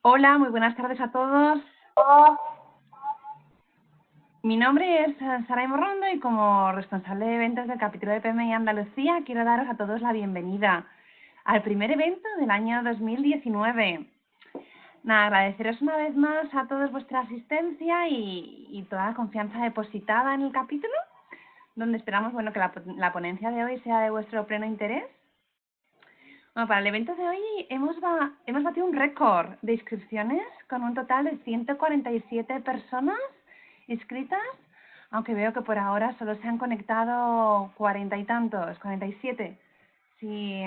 Hola, muy buenas tardes a todos. Mi nombre es Saray Morrondo y como responsable de eventos del capítulo de PMI Andalucía quiero daros a todos la bienvenida al primer evento del año 2019. Nada, agradeceros una vez más a todos vuestra asistencia y toda la confianza depositada en el capítulo, donde esperamos que la ponencia de hoy sea de vuestro pleno interés. Bueno, para el evento de hoy hemos batido un récord de inscripciones con un total de 147 personas inscritas, aunque veo que por ahora solo se han conectado 40 y tantos, 47. Sí,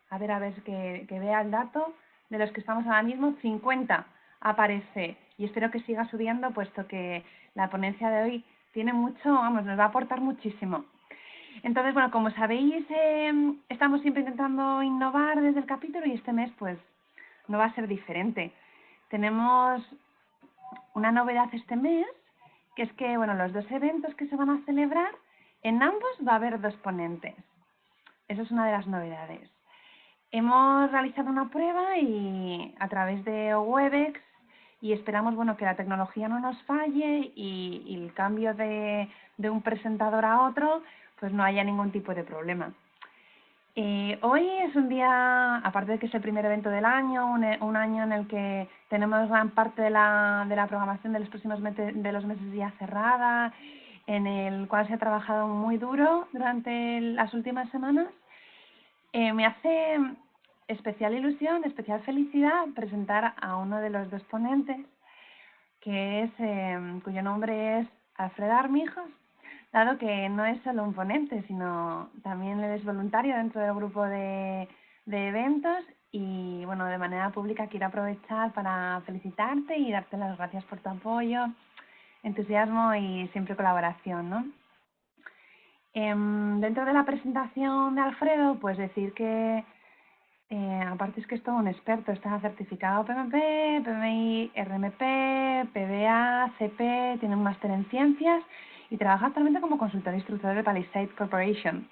a ver que vea el dato. De los que estamos ahora mismo, 50 aparece. Y espero que siga subiendo, puesto que la ponencia de hoy tiene mucho, nos va a aportar muchísimo. Entonces, bueno, como sabéis, estamos siempre intentando innovar desde el capítulo y este mes, pues, no va a ser diferente. Tenemos una novedad este mes, que es que, bueno, los dos eventos que se van a celebrar, en ambos va a haber dos ponentes. Eso es una de las novedades. Hemos realizado una prueba y a través de Webex y esperamos, que la tecnología no nos falle y el cambio de un presentador a otro, pues no haya ningún tipo de problema. Hoy es un día, aparte de que es el primer evento del año, un año en el que tenemos gran parte de la programación de los próximos de los meses ya cerrada, en el cual se ha trabajado muy duro durante las últimas semanas. Me hace especial ilusión, especial felicidad presentar a uno de los dos ponentes, que es cuyo nombre es Alfredo Armijos, dado que no es solo un ponente, sino también él es voluntario dentro del grupo de eventos y, de manera pública quiero aprovechar para felicitarte y darte las gracias por tu apoyo, entusiasmo y siempre colaboración, ¿no? Dentro de la presentación de Alfredo, pues decir que aparte es que es todo un experto, está certificado PMP, PMI, RMP, PBA, CP, tiene un máster en ciencias y trabaja actualmente como consultor e instructor de Palisade Corporation.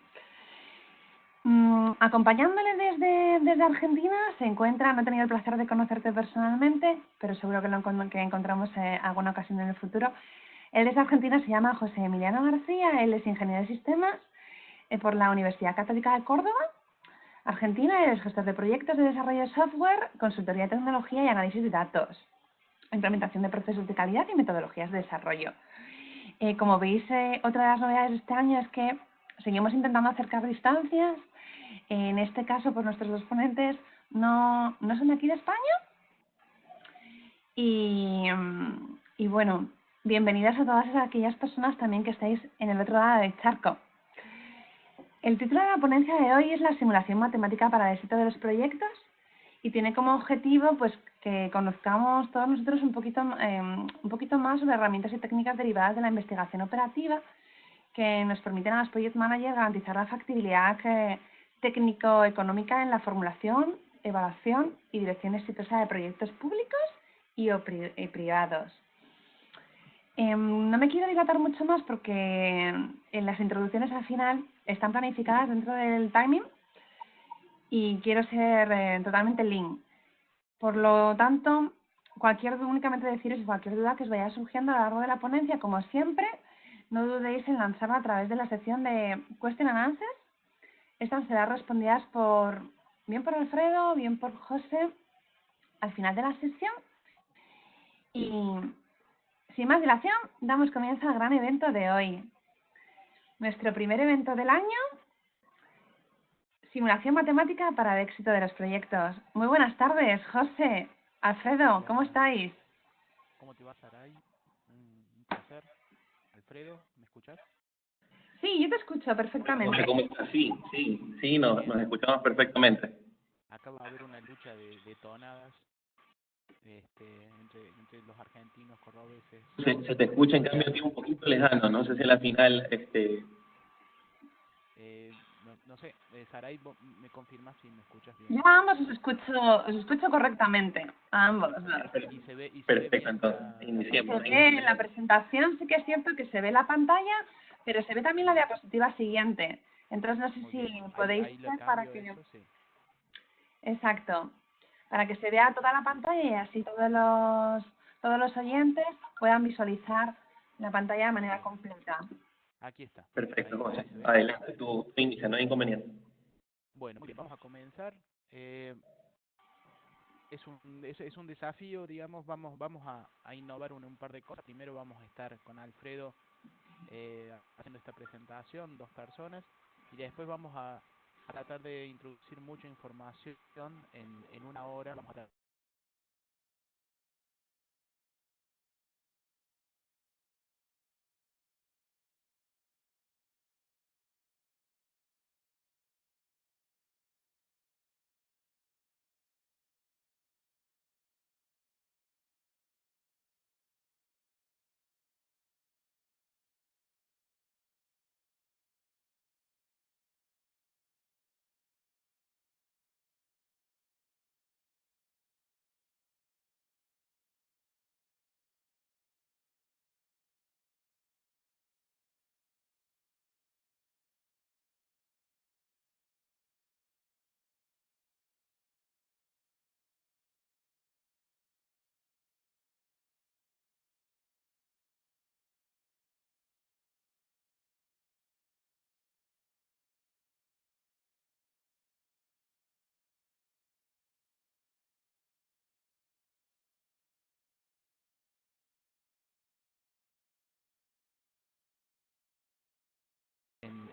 Acompañándole desde Argentina se encuentra, no he tenido el placer de conocerte personalmente, pero seguro que encontramos alguna ocasión en el futuro. Él desde Argentina se llama José Emiliano García, él es ingeniero de sistemas por la Universidad Católica de Córdoba, Argentina, es gestor de proyectos de desarrollo de software, consultoría de tecnología y análisis de datos, implementación de procesos de calidad y metodologías de desarrollo. Como veis, otra de las novedades de este año es que seguimos intentando acercar distancias. En este caso, pues nuestros dos ponentes no son de aquí de España. Y bueno, bienvenidas a todas aquellas personas también que estáis en el otro lado del charco. El título de la ponencia de hoy es la simulación matemática para el éxito de los proyectos y tiene como objetivo pues que conozcamos todos nosotros un poquito más sobre herramientas y técnicas derivadas de la investigación operativa que nos permiten a los project managers garantizar la factibilidad técnico-económica en la formulación, evaluación y dirección exitosa de proyectos públicos y privados. No me quiero dilatar mucho más porque en las introducciones al final están planificadas dentro del timing y quiero ser totalmente lean. Por lo tanto, únicamente deciros cualquier duda que os vaya surgiendo a lo largo de la ponencia, como siempre, no dudéis en lanzarla a través de la sección de Question and Answers. Estas serán respondidas bien por Alfredo, bien por José al final de la sesión. Y sin más dilación, damos comienzo al gran evento de hoy. Nuestro primer evento del año, simulación matemática para el éxito de los proyectos. Muy buenas tardes, José, Alfredo, ¿cómo estáis? ¿Cómo te va, Saray? Un placer. Alfredo, ¿me escuchás? Sí, yo te escucho perfectamente. ¿Cómo estás? Sí, nos escuchamos perfectamente. Acá va a haber una lucha de tonadas entre los argentinos cordobeses. Se te escucha en cambio a ti un poquito lejano, no sé si a la final No sé, Saray, ¿vos me confirmas si me escuchas bien? Yo a ambos os escucho correctamente, a ambos. Y se ve perfecto, bien entonces, iniciemos. En la presentación sí que es cierto que se ve la pantalla, pero se ve también la diapositiva siguiente. Entonces no sé si podéis ahí ver para que... eso, sí. Exacto. para que se vea toda la pantalla y así todos los oyentes puedan visualizar la pantalla de manera completa. Aquí está. Perfecto, José. Ahí se ve. Adelante, tu índice, no hay inconveniente. Bueno, muy bien, vamos a comenzar. Es un desafío, digamos, vamos a innovar un par de cosas. Primero vamos a estar con Alfredo haciendo esta presentación, 2 personas, y después vamos a tratar de introducir mucha información en 1 hora. Vamos a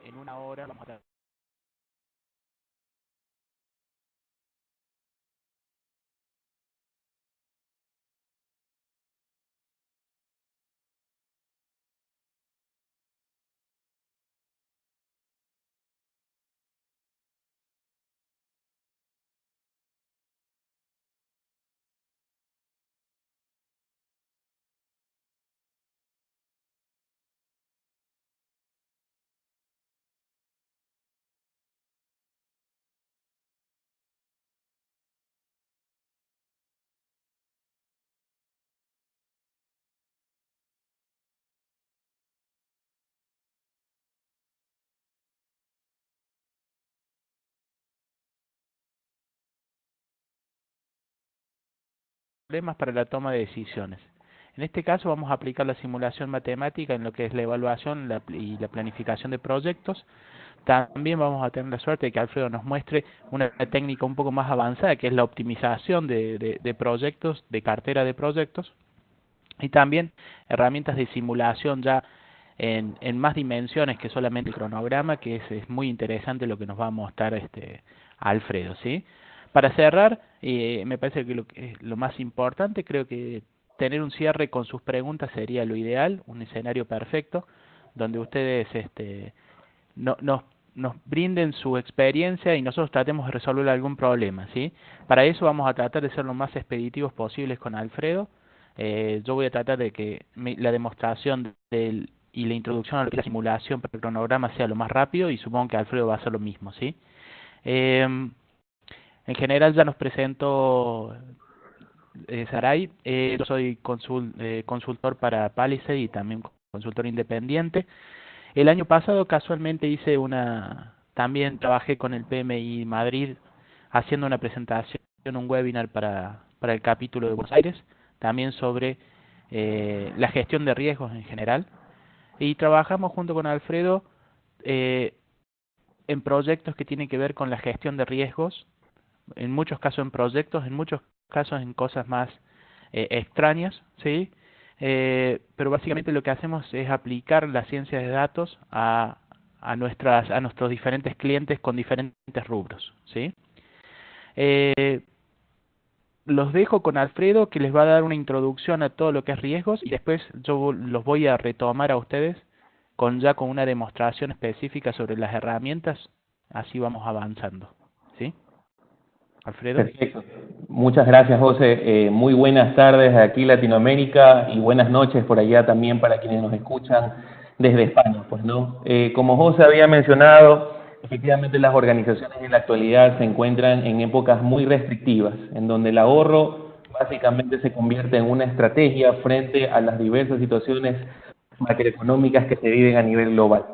en 1 hora vamos a problemas para la toma de decisiones. En este caso vamos a aplicar la simulación matemática en lo que es la evaluación y la planificación de proyectos. También vamos a tener la suerte de que Alfredo nos muestre una técnica un poco más avanzada, que es la optimización de proyectos, de cartera de proyectos, y también herramientas de simulación ya en más dimensiones que solamente el cronograma, que es muy interesante lo que nos va a mostrar Alfredo, ¿sí? Para cerrar, me parece que lo más importante, creo que tener un cierre con sus preguntas sería lo ideal, un escenario perfecto, donde ustedes nos brinden su experiencia y nosotros tratemos de resolver algún problema, ¿sí? Para eso vamos a tratar de ser lo más expeditivos posibles con Alfredo. Yo voy a tratar de que la demostración y la introducción a la simulación para el cronograma sea lo más rápido, y supongo que Alfredo va a hacer lo mismo, ¿sí? En general ya nos presento Saray. Yo soy consultor para Palisade y también consultor independiente. El año pasado casualmente también trabajé con el PMI Madrid haciendo una presentación, un webinar para el capítulo de Buenos Aires, también sobre la gestión de riesgos en general. Y trabajamos junto con Alfredo en proyectos que tienen que ver con la gestión de riesgos, en muchos casos en proyectos, en muchos casos en cosas más extrañas, ¿sí? Pero básicamente lo que hacemos es aplicar la ciencia de datos a nuestros diferentes clientes con diferentes rubros, ¿sí? Los dejo con Alfredo, que les va a dar una introducción a todo lo que es riesgos, y después yo los voy a retomar a ustedes con una demostración específica sobre las herramientas. Así vamos avanzando, ¿sí? Alfredo. Perfecto. Muchas gracias, José. Muy buenas tardes aquí Latinoamérica y buenas noches por allá también para quienes nos escuchan desde España, pues, ¿no? Como José había mencionado, efectivamente las organizaciones en la actualidad se encuentran en épocas muy restrictivas, en donde el ahorro básicamente se convierte en una estrategia frente a las diversas situaciones macroeconómicas que se viven a nivel global.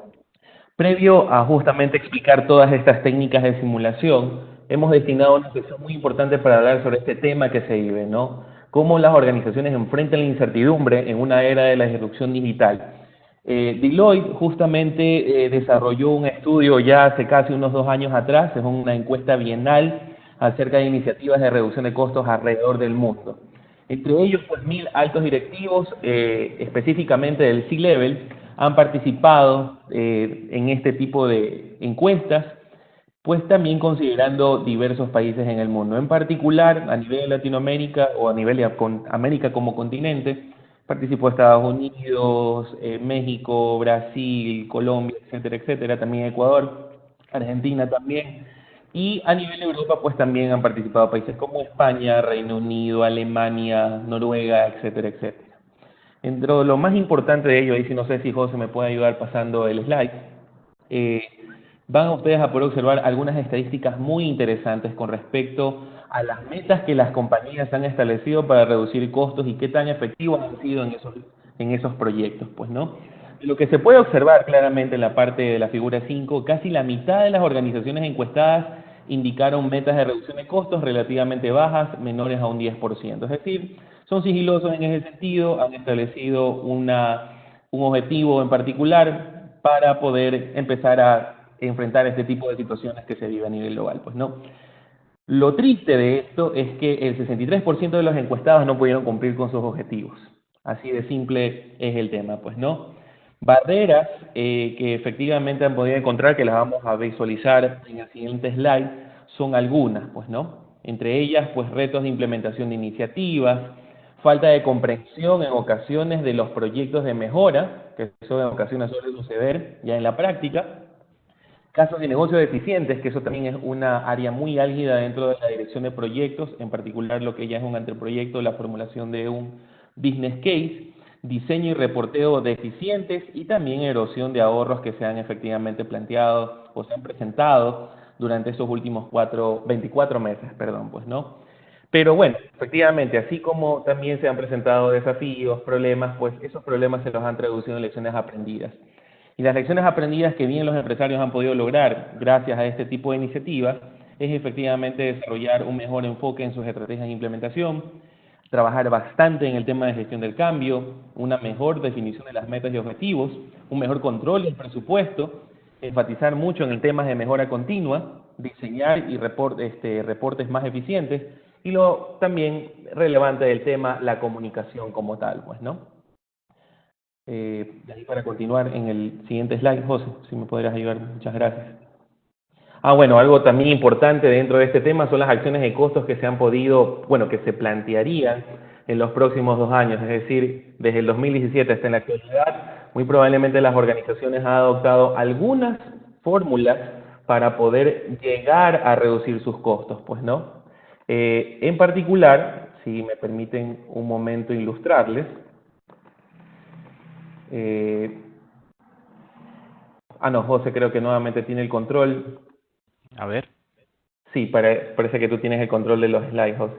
Previo a justamente explicar todas estas técnicas de simulación, hemos destinado una sesión muy importante para hablar sobre este tema que se vive, ¿no? Cómo las organizaciones enfrentan la incertidumbre en una era de la disrupción digital. Deloitte justamente desarrolló un estudio ya hace casi unos 2 años atrás, es una encuesta bienal acerca de iniciativas de reducción de costos alrededor del mundo. Entre ellos, pues 1.000 altos directivos, específicamente del C-Level, han participado en este tipo de encuestas, pues también considerando diversos países en el mundo. En particular, a nivel de Latinoamérica o a nivel de América como continente, participó Estados Unidos, México, Brasil, Colombia, etcétera, etcétera, también Ecuador, Argentina también. Y a nivel de Europa, pues también han participado países como España, Reino Unido, Alemania, Noruega, etcétera, etcétera. Entre lo más importante de ello, y si no sé si José me puede ayudar pasando el slide, van ustedes a poder observar algunas estadísticas muy interesantes con respecto a las metas que las compañías han establecido para reducir costos y qué tan efectivos han sido en esos proyectos, pues, ¿no? Lo que se puede observar claramente en la parte de la figura 5, casi la mitad de las organizaciones encuestadas indicaron metas de reducción de costos relativamente bajas, menores a un 10%. Es decir, son sigilosos en ese sentido, han establecido un objetivo en particular para poder empezar a enfrentar este tipo de situaciones que se vive a nivel global, pues, ¿no? Lo triste de esto es que el 63% de los encuestados no pudieron cumplir con sus objetivos. Así de simple es el tema, pues, ¿no? Barreras que efectivamente han podido encontrar, que las vamos a visualizar en el siguiente slide, son algunas, pues, ¿no? Entre ellas, pues, retos de implementación de iniciativas, falta de comprensión en ocasiones de los proyectos de mejora, que eso en ocasiones suele suceder ya en la práctica, casos de negocio deficientes, que eso también es una área muy álgida dentro de la dirección de proyectos, en particular lo que ya es un anteproyecto, la formulación de un business case, diseño y reporteo deficientes y también erosión de ahorros que se han efectivamente planteado o se han presentado durante estos últimos 24 meses, pues, ¿no? Pero bueno, efectivamente, así como también se han presentado desafíos, problemas, pues esos problemas se los han traducido en lecciones aprendidas. Y las lecciones aprendidas que bien los empresarios han podido lograr gracias a este tipo de iniciativas es efectivamente desarrollar un mejor enfoque en sus estrategias de implementación, trabajar bastante en el tema de gestión del cambio, una mejor definición de las metas y objetivos, un mejor control del presupuesto, enfatizar mucho en el tema de mejora continua, diseñar y reportes más eficientes, y lo también relevante del tema, la comunicación como tal, pues, ¿no? De ahí para continuar en el siguiente slide, José, si me podrías ayudar, muchas gracias. Bueno, algo también importante dentro de este tema son las acciones de costos que se han podido, bueno, que se plantearían en los próximos 2 años, es decir, desde el 2017 hasta en la actualidad, muy probablemente las organizaciones han adoptado algunas fórmulas para poder llegar a reducir sus costos, pues, ¿no? En particular, si me permiten un momento ilustrarles, no, José creo que nuevamente tiene el control. A ver. Sí, parece que tú tienes el control de los slides, José.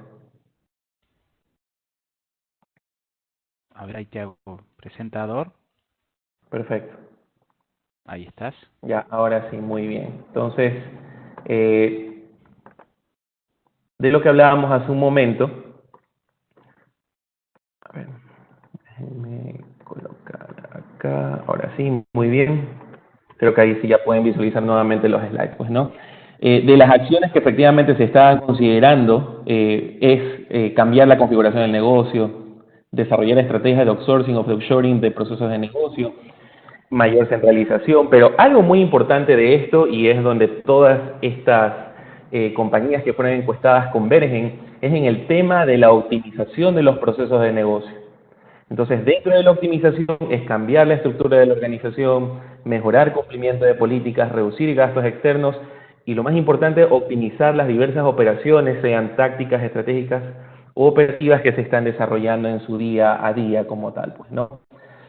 A ver, ahí te hago presentador. Perfecto. Ahí estás. Ya, ahora sí, muy bien. Entonces, de lo que hablábamos hace un momento, a ver, déjenme colocar acá, ahora sí, muy bien. Creo que ahí sí ya pueden visualizar nuevamente los slides, pues, ¿no? De las acciones que efectivamente se estaban considerando es cambiar la configuración del negocio, desarrollar estrategias de outsourcing o offshoring de procesos de negocio, mayor centralización, pero algo muy importante de esto, y es donde todas estas compañías que fueron encuestadas convergen, es en el tema de la optimización de los procesos de negocio. Entonces, dentro de la optimización es cambiar la estructura de la organización, mejorar cumplimiento de políticas, reducir gastos externos y, lo más importante, optimizar las diversas operaciones, sean tácticas, estratégicas o operativas que se están desarrollando en su día a día como tal, pues, ¿no?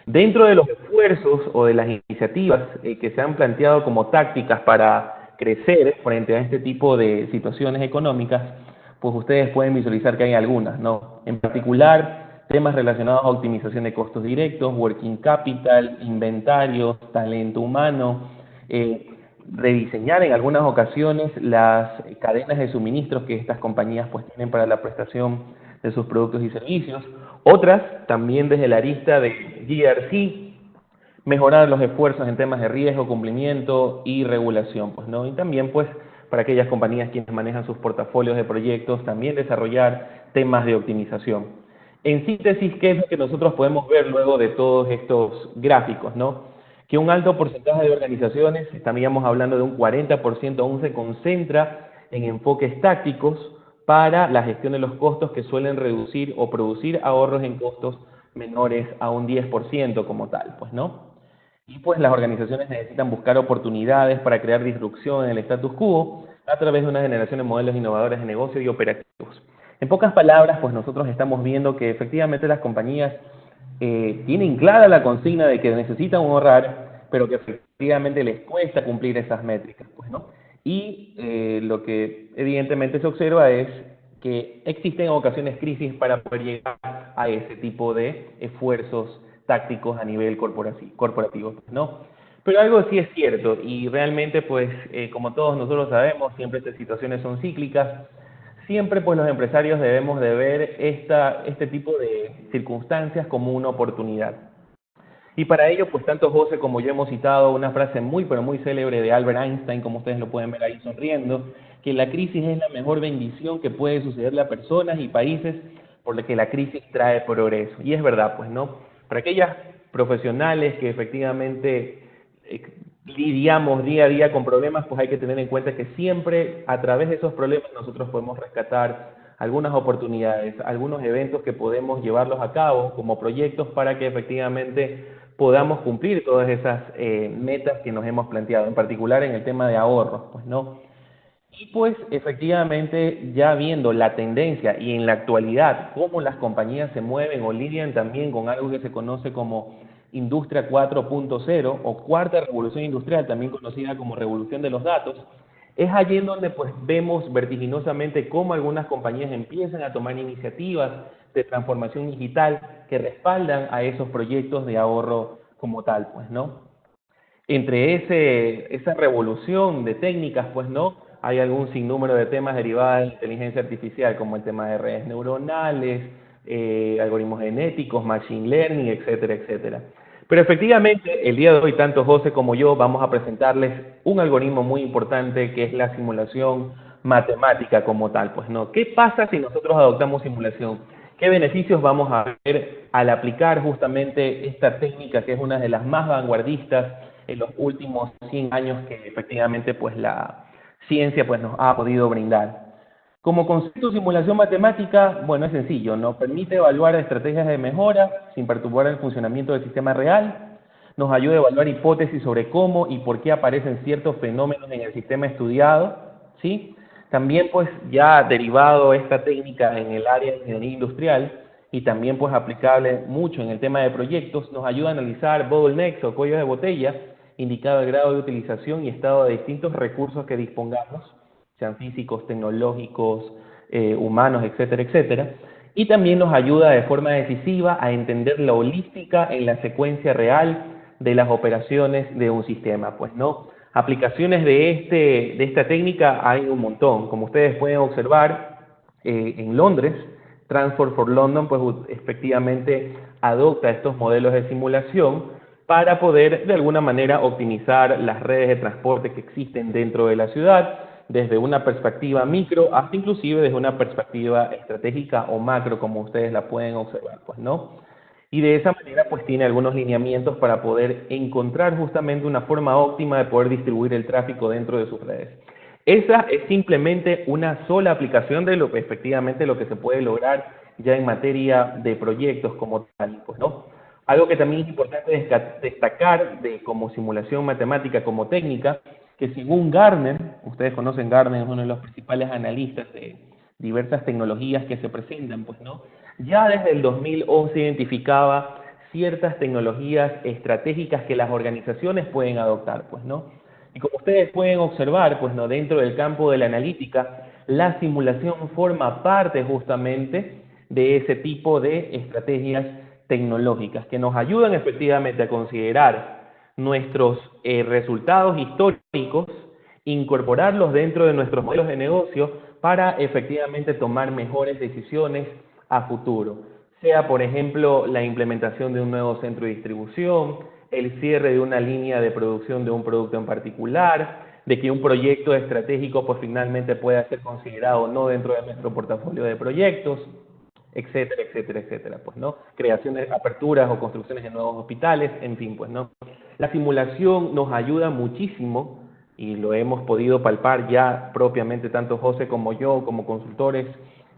Dentro de los esfuerzos o de las iniciativas que se han planteado como tácticas para crecer frente a este tipo de situaciones económicas, pues ustedes pueden visualizar que hay algunas, ¿no? En particular, temas relacionados a optimización de costos directos, working capital, inventarios, talento humano, rediseñar en algunas ocasiones las cadenas de suministros que estas compañías pues tienen para la prestación de sus productos y servicios. Otras, también desde la arista de GRC, mejorar los esfuerzos en temas de riesgo, cumplimiento y regulación, pues, ¿no? Y también, pues, para aquellas compañías quienes manejan sus portafolios de proyectos, también desarrollar temas de optimización. En síntesis, ¿qué es lo que nosotros podemos ver luego de todos estos gráficos, ¿no? Que un alto porcentaje de organizaciones, estaríamos hablando de un 40%, aún se concentra en enfoques tácticos para la gestión de los costos que suelen reducir o producir ahorros en costos menores a un 10% como tal, pues, ¿no? Y pues las organizaciones necesitan buscar oportunidades para crear disrupción en el status quo a través de una generación de modelos innovadores de negocio y operativos. En pocas palabras, pues nosotros estamos viendo que efectivamente las compañías tienen clara la consigna de que necesitan ahorrar, pero que efectivamente les cuesta cumplir esas métricas, pues, ¿no? Y lo que evidentemente se observa es que existen en ocasiones crisis para poder llegar a ese tipo de esfuerzos tácticos a nivel corporativo, ¿no? Pero algo sí es cierto, y realmente, pues, como todos nosotros sabemos, siempre estas situaciones son cíclicas, siempre, pues, los empresarios debemos de ver este tipo de circunstancias como una oportunidad. Y para ello, pues, tanto José como yo hemos citado una frase muy, pero muy célebre de Albert Einstein, como ustedes lo pueden ver ahí sonriendo, que la crisis es la mejor bendición que puede sucederle a personas y países, porque la crisis trae progreso. Y es verdad, pues, ¿no? Para aquellas profesionales que efectivamente lidiamos día a día con problemas, pues hay que tener en cuenta que siempre a través de esos problemas nosotros podemos rescatar algunas oportunidades, algunos eventos que podemos llevarlos a cabo como proyectos para que efectivamente podamos cumplir todas esas metas que nos hemos planteado, en particular en el tema de ahorros, pues, ¿no? Y pues efectivamente ya viendo la tendencia y en la actualidad cómo las compañías se mueven o lidian también con algo que se conoce como Industria 4.0 o Cuarta Revolución Industrial, también conocida como Revolución de los Datos, es allí en donde pues vemos vertiginosamente cómo algunas compañías empiezan a tomar iniciativas de transformación digital que respaldan a esos proyectos de ahorro como tal, pues, ¿no? Entre esa revolución de técnicas, pues, ¿no? Hay algún sinnúmero de temas derivados de la inteligencia artificial, como el tema de redes neuronales, algoritmos genéticos, machine learning, etcétera, etcétera. Pero efectivamente, el día de hoy, tanto José como yo vamos a presentarles un algoritmo muy importante que es la simulación matemática como tal, pues, ¿no? ¿Qué pasa si nosotros adoptamos simulación? ¿Qué beneficios vamos a ver al aplicar justamente esta técnica que es una de las más vanguardistas en los últimos 100 años que efectivamente pues la ciencia pues nos ha podido brindar? Como concepto de simulación matemática, bueno, es sencillo, nos permite evaluar estrategias de mejora sin perturbar el funcionamiento del sistema real, nos ayuda a evaluar hipótesis sobre cómo y por qué aparecen ciertos fenómenos en el sistema estudiado, ¿sí? También pues ya derivado esta técnica en el área de ingeniería industrial y también pues aplicable mucho en el tema de proyectos, nos ayuda a analizar bottlenecks o cuellos de botella, indicado el grado de utilización y estado de distintos recursos que dispongamos, sean físicos, tecnológicos, humanos, etcétera, etcétera. Y también nos ayuda de forma decisiva a entender la holística en la secuencia real de las operaciones de un sistema, pues, ¿no? Aplicaciones de esta técnica hay un montón. Como ustedes pueden observar, en Londres, Transport for London, pues efectivamente adopta estos modelos de simulación para poder de alguna manera optimizar las redes de transporte que existen dentro de la ciudad, desde una perspectiva micro hasta inclusive desde una perspectiva estratégica o macro, como ustedes la pueden observar, pues, ¿no? Y de esa manera pues tiene algunos lineamientos para poder encontrar justamente una forma óptima de poder distribuir el tráfico dentro de sus redes. Esa es simplemente una sola aplicación de lo que efectivamente lo que se puede lograr ya en materia de proyectos como tal, pues, ¿no? Algo que también es importante destacar como simulación matemática, como técnica, que según Gartner, ustedes conocen Gartner, es uno de los principales analistas de diversas tecnologías que se presentan, pues, ¿no? Ya desde el 2011 identificaba ciertas tecnologías estratégicas que las organizaciones pueden adoptar, pues, ¿no? Y como ustedes pueden observar, pues, ¿no?, dentro del campo de la analítica, la simulación forma parte justamente de ese tipo de estrategias tecnológicas que nos ayudan efectivamente a considerar nuestros resultados históricos, incorporarlos dentro de nuestros modelos de negocio para efectivamente tomar mejores decisiones a futuro. Sea, por ejemplo, la implementación de un nuevo centro de distribución, el cierre de una línea de producción de un producto en particular, de que un proyecto estratégico pues finalmente pueda ser considerado o no dentro de nuestro portafolio de proyectos, etcétera, etcétera, etcétera, pues, ¿no? Creaciones, aperturas o construcciones de nuevos hospitales, en fin, pues, ¿no? La simulación nos ayuda muchísimo y lo hemos podido palpar ya propiamente tanto José como yo, como consultores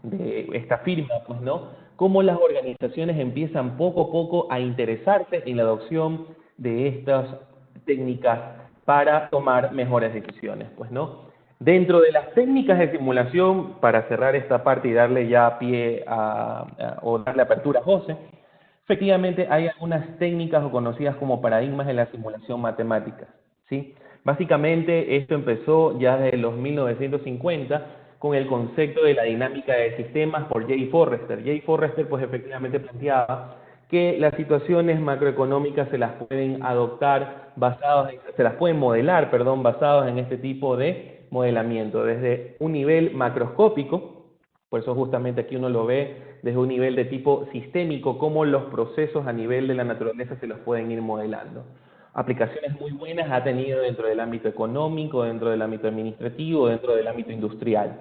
de esta firma, pues, ¿no? Cómo las organizaciones empiezan poco a poco a interesarse en la adopción de estas técnicas para tomar mejores decisiones, pues, ¿no? Dentro de las técnicas de simulación, para cerrar esta parte y darle ya pie o darle apertura a José, efectivamente hay algunas técnicas o conocidas como paradigmas de la simulación matemática, ¿sí? Básicamente esto empezó ya desde los 1950 con el concepto de la dinámica de sistemas por Jay Forrester. Jay Forrester pues efectivamente planteaba que las situaciones macroeconómicas se las pueden adoptar se las pueden modelar, perdón, basados en este tipo de modelamiento, desde un nivel macroscópico, por eso justamente aquí uno lo ve desde un nivel de tipo sistémico, cómo los procesos a nivel de la naturaleza se los pueden ir modelando. Aplicaciones muy buenas ha tenido dentro del ámbito económico, dentro del ámbito administrativo, dentro del ámbito industrial.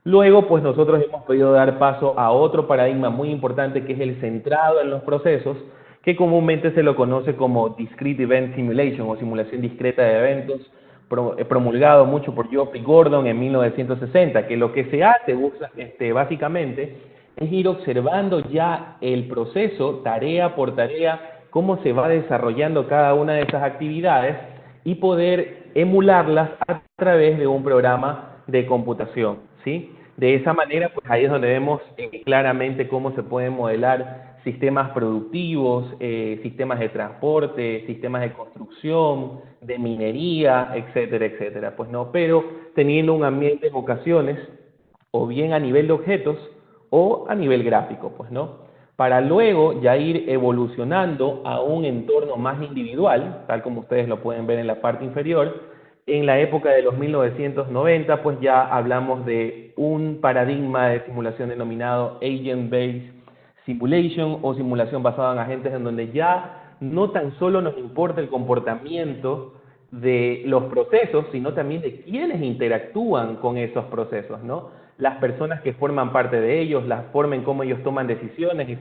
Luego, pues nosotros hemos podido dar paso a otro paradigma muy importante que es el centrado en los procesos, que comúnmente se lo conoce como Discrete Event Simulation o simulación discreta de eventos, promulgado mucho por Geoffrey Gordon en 1960, que lo que se hace básicamente es ir observando ya el proceso, tarea por tarea, cómo se va desarrollando cada una de esas actividades y poder emularlas a través de un programa de computación, ¿sí? De esa manera, pues ahí es donde vemos claramente cómo se pueden modelar sistemas productivos, sistemas de transporte, sistemas de construcción, de minería, etcétera, etcétera. Pues no, pero teniendo un ambiente en ocasiones, o bien a nivel de objetos, o a nivel gráfico, pues no. Para luego ya ir evolucionando a un entorno más individual, tal como ustedes lo pueden ver en la parte inferior. En la época de los 1990, pues ya hablamos de un paradigma de simulación denominado Agent-Based Simulation o simulación basada en agentes, en donde ya no tan solo nos importa el comportamiento de los procesos, sino también de quienes interactúan con esos procesos, ¿no? Las personas que forman parte de ellos, la forma en cómo ellos toman decisiones,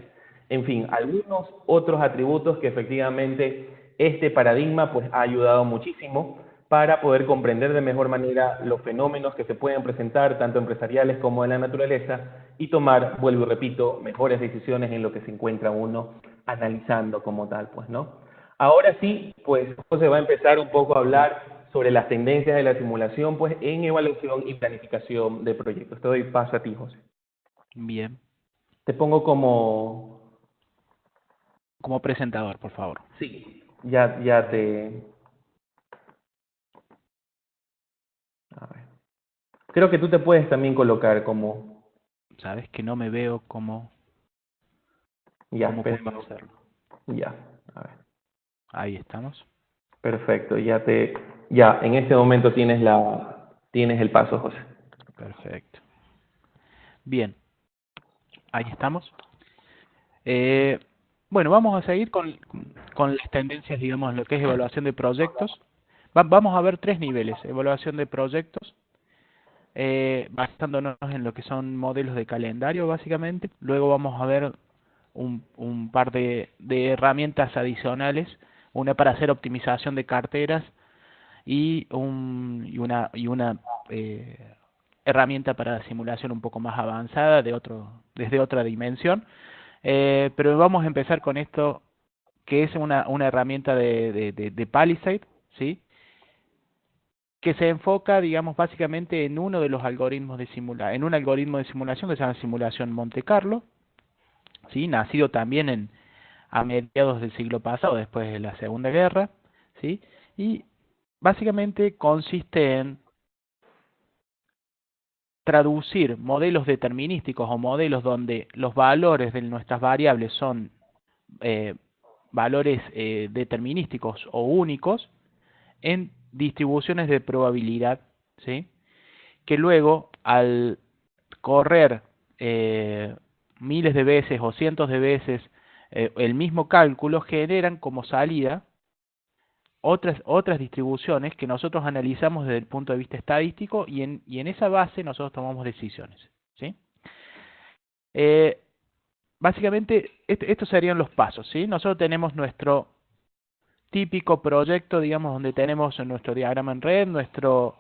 en fin, algunos otros atributos que efectivamente este paradigma pues ha ayudado muchísimo para poder comprender de mejor manera los fenómenos que se pueden presentar, tanto empresariales como de la naturaleza, y tomar, vuelvo y repito, mejores decisiones en lo que se encuentra uno analizando como tal, pues, ¿no? Ahora sí, pues José va a empezar un poco a hablar sobre las tendencias de la simulación, pues, en evaluación y planificación de proyectos. Te doy paso a ti, José. Bien. Te pongo como presentador, por favor. Sí, ya te... A ver. Creo que tú te puedes también colocar como... Sabes que no me veo como... Ya, ¿Cómo puedo hacerlo? Ya, a ver. Ahí estamos. Perfecto, ya en este momento tienes el paso, José. Perfecto. Bien, ahí estamos. Bueno, vamos a seguir con las tendencias, digamos, en lo que es evaluación de proyectos. Vamos a ver tres niveles: evaluación de proyectos, basándonos en lo que son modelos de calendario, básicamente. Luego vamos a ver un par de herramientas adicionales, una para hacer optimización de carteras y una herramienta para simulación un poco más avanzada desde otra dimensión. Pero vamos a empezar con esto, que es una herramienta de Palisade, ¿sí? Que se enfoca, digamos, básicamente en uno de los algoritmos en un algoritmo de simulación que se llama simulación Monte Carlo, ¿sí? Nacido también a mediados del siglo pasado, después de la Segunda Guerra, ¿sí? Y básicamente consiste en traducir modelos determinísticos o modelos donde los valores de nuestras variables son valores determinísticos o únicos en distribuciones de probabilidad, ¿sí? Que luego al correr miles de veces o cientos de veces el mismo cálculo generan como salida otras distribuciones que nosotros analizamos desde el punto de vista estadístico y en esa base nosotros tomamos decisiones, ¿sí? Básicamente estos serían los pasos, ¿sí? Nosotros tenemos nuestro típico proyecto, digamos, donde tenemos nuestro diagrama en red, nuestro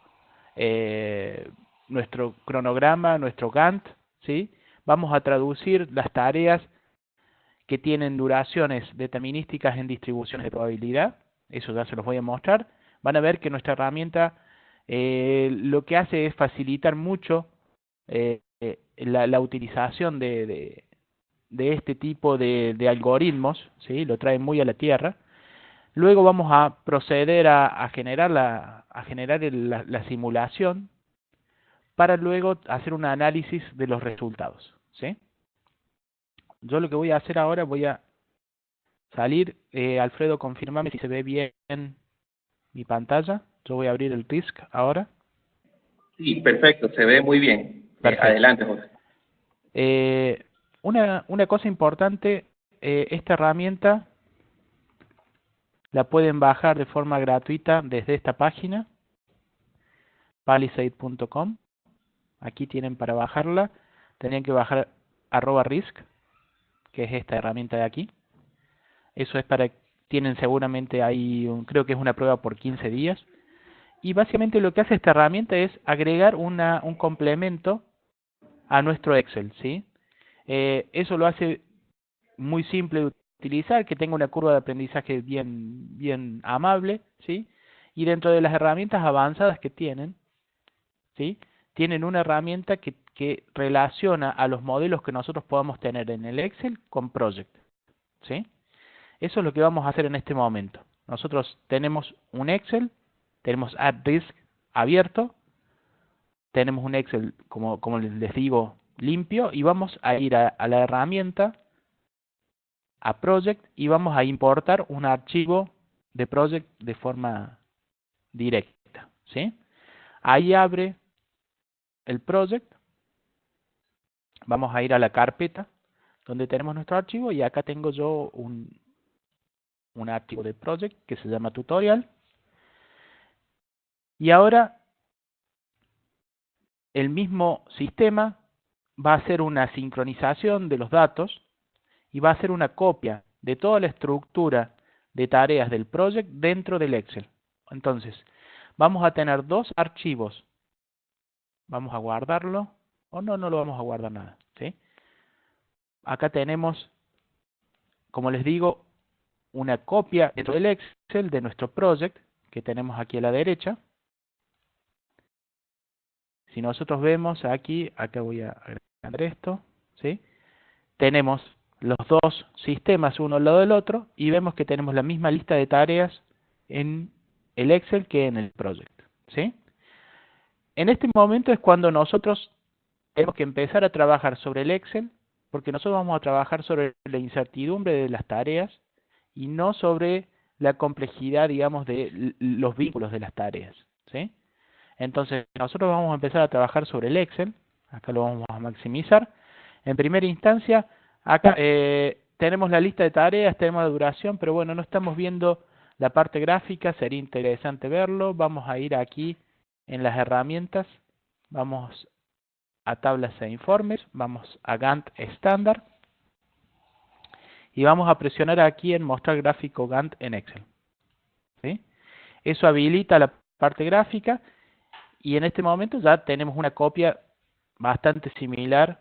cronograma, nuestro Gantt, ¿sí? Vamos a traducir las tareas que tienen duraciones determinísticas en distribuciones de probabilidad, eso ya se los voy a mostrar. Van a ver que nuestra herramienta lo que hace es facilitar mucho la utilización de este tipo de algoritmos, ¿sí? Lo trae muy a la tierra. Luego vamos a proceder a generar la simulación para luego hacer un análisis de los resultados, ¿sí? Yo lo que voy a hacer ahora, voy a salir. Alfredo, confírmame si se ve bien mi pantalla. Yo voy a abrir el RISC ahora. Sí, perfecto, se ve muy bien. Adelante, José. Una cosa importante, esta herramienta la pueden bajar de forma gratuita desde esta página, palisade.com. Aquí tienen para bajarla, tenían que bajar @RISC, que es esta herramienta de aquí. Eso es tienen seguramente ahí, creo que es una prueba por 15 días. Y básicamente lo que hace esta herramienta es agregar un complemento a nuestro Excel, ¿sí? Eso lo hace muy simple de utilizar, que tenga una curva de aprendizaje bien amable, ¿sí? Y dentro de las herramientas avanzadas que tienen, ¿sí? Tienen una herramienta que relaciona a los modelos que nosotros podamos tener en el Excel con Project, ¿sí? Eso es lo que vamos a hacer en este momento. Nosotros tenemos un Excel, tenemos @RISC abierto, tenemos un Excel, como les digo, limpio, y vamos a ir a la herramienta, a Project, y vamos a importar un archivo de Project de forma directa, ¿sí? Ahí abre el Project, vamos a ir a la carpeta donde tenemos nuestro archivo, y acá tengo yo un archivo de Project que se llama Tutorial. Y ahora el mismo sistema va a hacer una sincronización de los datos y va a hacer una copia de toda la estructura de tareas del project dentro del Excel. Entonces, vamos a tener dos archivos. Vamos a guardarlo, o no lo vamos a guardar nada, ¿sí? Acá tenemos, como les digo, una copia dentro del Excel de nuestro project, que tenemos aquí a la derecha. Si nosotros vemos aquí, acá voy a agregar esto, ¿sí? Tenemos los dos sistemas uno al lado del otro y vemos que tenemos la misma lista de tareas en el Excel que en el project, ¿sí? En este momento es cuando nosotros tenemos que empezar a trabajar sobre el Excel, porque nosotros vamos a trabajar sobre la incertidumbre de las tareas y no sobre la complejidad, digamos, de los vínculos de las tareas, ¿sí? Entonces, nosotros vamos a empezar a trabajar sobre el Excel. Acá lo vamos a maximizar. En primera instancia, acá tenemos la lista de tareas, tenemos la duración, pero bueno, no estamos viendo la parte gráfica, sería interesante verlo. Vamos a ir aquí en las herramientas, vamos a tablas e informes, vamos a Gantt estándar y vamos a presionar aquí en mostrar gráfico Gantt en Excel, ¿sí? Eso habilita la parte gráfica. Y en este momento ya tenemos una copia bastante similar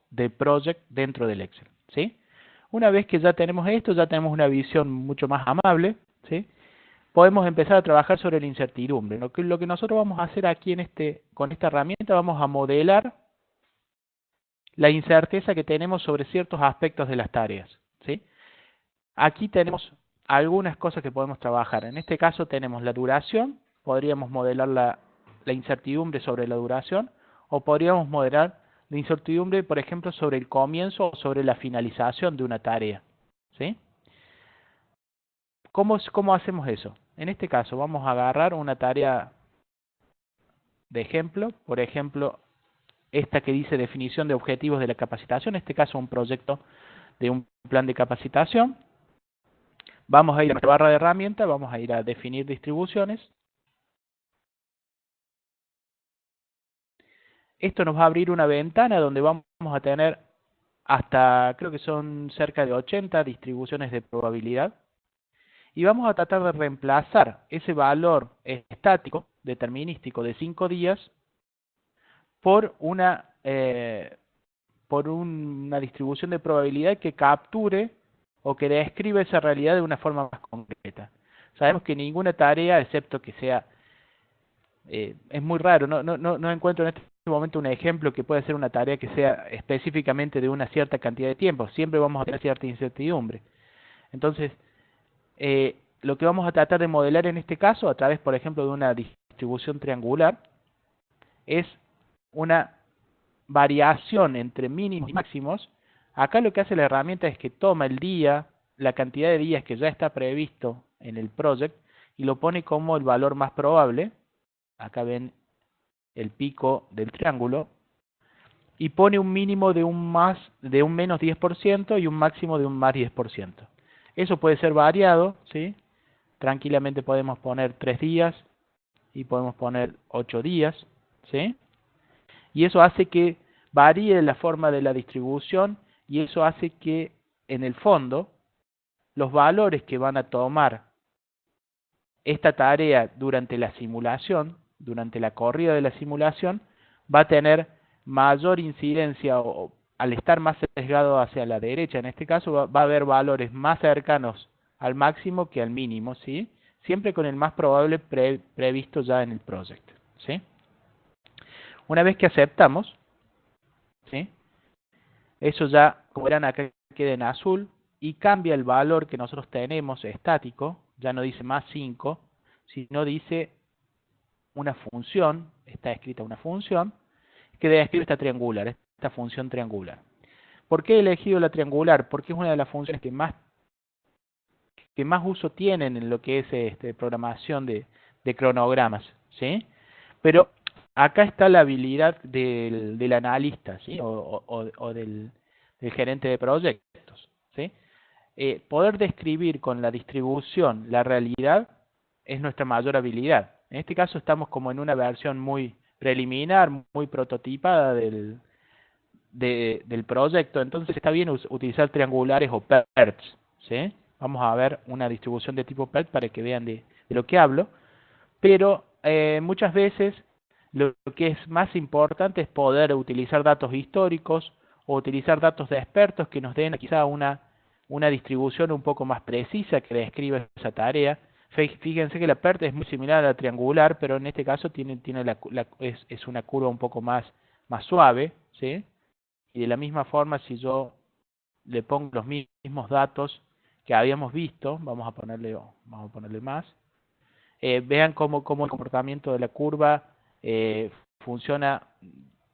de Project dentro del Excel, ¿sí? Una vez que ya tenemos esto, ya tenemos una visión mucho más amable, ¿sí? Podemos empezar a trabajar sobre la incertidumbre. Lo que nosotros vamos a hacer aquí con esta herramienta, vamos a modelar la incerteza que tenemos sobre ciertos aspectos de las tareas, ¿sí? Aquí tenemos algunas cosas que podemos trabajar. En este caso tenemos la duración. Podríamos modelar la incertidumbre sobre la duración, o podríamos modelar la incertidumbre, por ejemplo, sobre el comienzo o sobre la finalización de una tarea, ¿sí? ¿Cómo hacemos eso? En este caso vamos a agarrar una tarea de ejemplo, por ejemplo, esta que dice definición de objetivos de la capacitación, en este caso un proyecto de un plan de capacitación. Vamos a ir a nuestra barra de herramientas, vamos a ir a definir distribuciones. Esto nos va a abrir una ventana donde vamos a tener hasta, creo que son cerca de 80 distribuciones de probabilidad. Y vamos a tratar de reemplazar ese valor estático, determinístico de 5 días, por una distribución de probabilidad que capture o que describa esa realidad de una forma más concreta. Sabemos que ninguna tarea, excepto que sea, es muy raro, no encuentro en este momento un ejemplo que pueda ser una tarea que sea específicamente de una cierta cantidad de tiempo. Siempre vamos a tener cierta incertidumbre. Entonces, lo que vamos a tratar de modelar en este caso, a través, por ejemplo, de una distribución triangular, es una variación entre mínimos y máximos. Acá lo que hace la herramienta es que toma el día, la cantidad de días que ya está previsto en el project, y lo pone como el valor más probable. Acá ven el pico del triángulo, y pone un mínimo de un menos 10% y un máximo de un más 10%. Eso puede ser variado, ¿sí? Tranquilamente podemos poner 3 días y podemos poner 8 días, ¿sí? Y eso hace que varíe la forma de la distribución, y eso hace que, en el fondo, los valores que van a tomar esta tarea durante la simulación, durante la corrida de la simulación, va a tener mayor incidencia, o al estar más sesgado hacia la derecha, en este caso va a haber valores más cercanos al máximo que al mínimo, ¿sí? Siempre con el más probable previsto ya en el project, ¿sí? Una vez que aceptamos, ¿sí? Eso ya, como verán acá, queda en azul y cambia el valor que nosotros tenemos estático. Ya no dice más 5, sino dice una función, está escrita una función, que describe esta triangular, esta función triangular. ¿Por qué he elegido la triangular? Porque es una de las funciones que más uso tienen en lo que es programación de cronogramas, ¿sí? Pero acá está la habilidad del analista, ¿sí? o del gerente de proyectos, ¿sí? Poder describir con la distribución la realidad es nuestra mayor habilidad. En este caso estamos como en una versión muy preliminar, muy prototipada del proyecto, entonces está bien utilizar triangulares o PERTs, ¿sí? Vamos a ver una distribución de tipo PERT para que vean de lo que hablo, pero muchas veces lo que es más importante es poder utilizar datos históricos o utilizar datos de expertos que nos den quizá una distribución un poco más precisa que describa esa tarea. Fíjense que la PERT es muy similar a la triangular, pero en este caso es una curva un poco más suave, ¿sí? Y de la misma forma, si yo le pongo los mismos datos que habíamos visto, vamos a ponerle más, vean cómo el comportamiento de la curva funciona,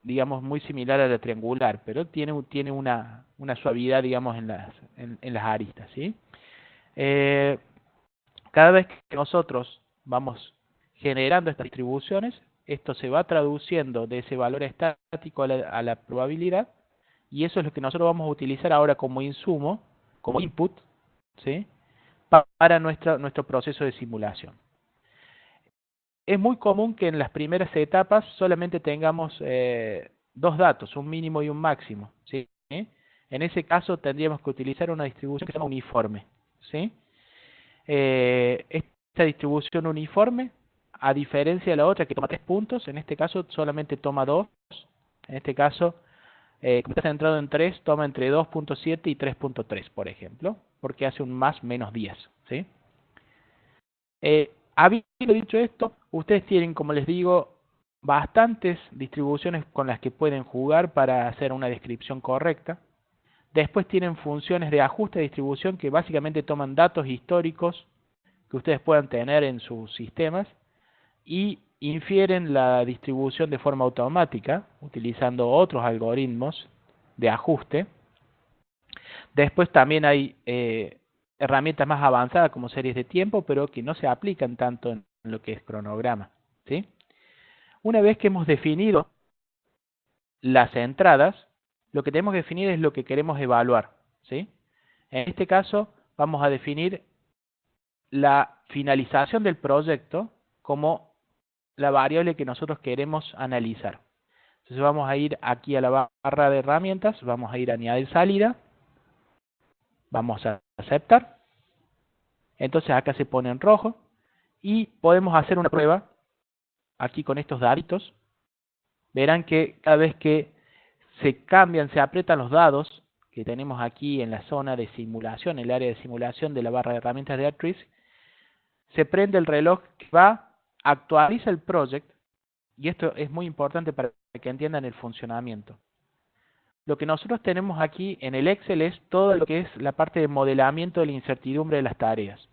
digamos, muy similar a la triangular, pero tiene una suavidad, digamos, en las aristas, ¿sí? Cada vez que nosotros vamos generando estas distribuciones, esto se va traduciendo de ese valor estático a la probabilidad, y eso es lo que nosotros vamos a utilizar ahora como insumo, como input, ¿sí? Para nuestro proceso de simulación. Es muy común que en las primeras etapas solamente tengamos 2 datos, un mínimo y un máximo, ¿sí? En ese caso tendríamos que utilizar una distribución que se llama uniforme, ¿sí? Esta distribución uniforme, a diferencia de la otra que toma 3 puntos, en este caso solamente toma 2. En este caso, como está centrado en 3, toma entre 2.7 y 3.3, por ejemplo, porque hace un más menos 10, ¿sí? Habiendo dicho esto, ustedes tienen, como les digo, bastantes distribuciones con las que pueden jugar para hacer una descripción correcta. Después tienen funciones de ajuste de distribución que básicamente toman datos históricos que ustedes puedan tener en sus sistemas y infieren la distribución de forma automática utilizando otros algoritmos de ajuste. Después también hay herramientas más avanzadas como series de tiempo, pero que no se aplican tanto en lo que es cronograma, ¿sí? Una vez que hemos definido las entradas, lo que tenemos que definir es lo que queremos evaluar, ¿sí? En este caso, vamos a definir la finalización del proyecto como la variable que nosotros queremos analizar. Entonces vamos a ir aquí a la barra de herramientas, vamos a ir a añadir salida, vamos a aceptar, entonces acá se pone en rojo y podemos hacer una prueba aquí con estos daditos. Verán que cada vez que se cambian, se aprietan los dados que tenemos aquí en la zona de simulación, el área de simulación de la barra de herramientas de ArcTriz, se prende el reloj que va, actualiza el project, y esto es muy importante para que entiendan el funcionamiento. Lo que nosotros tenemos aquí en el Excel es todo lo que es la parte de modelamiento de la incertidumbre de las tareas.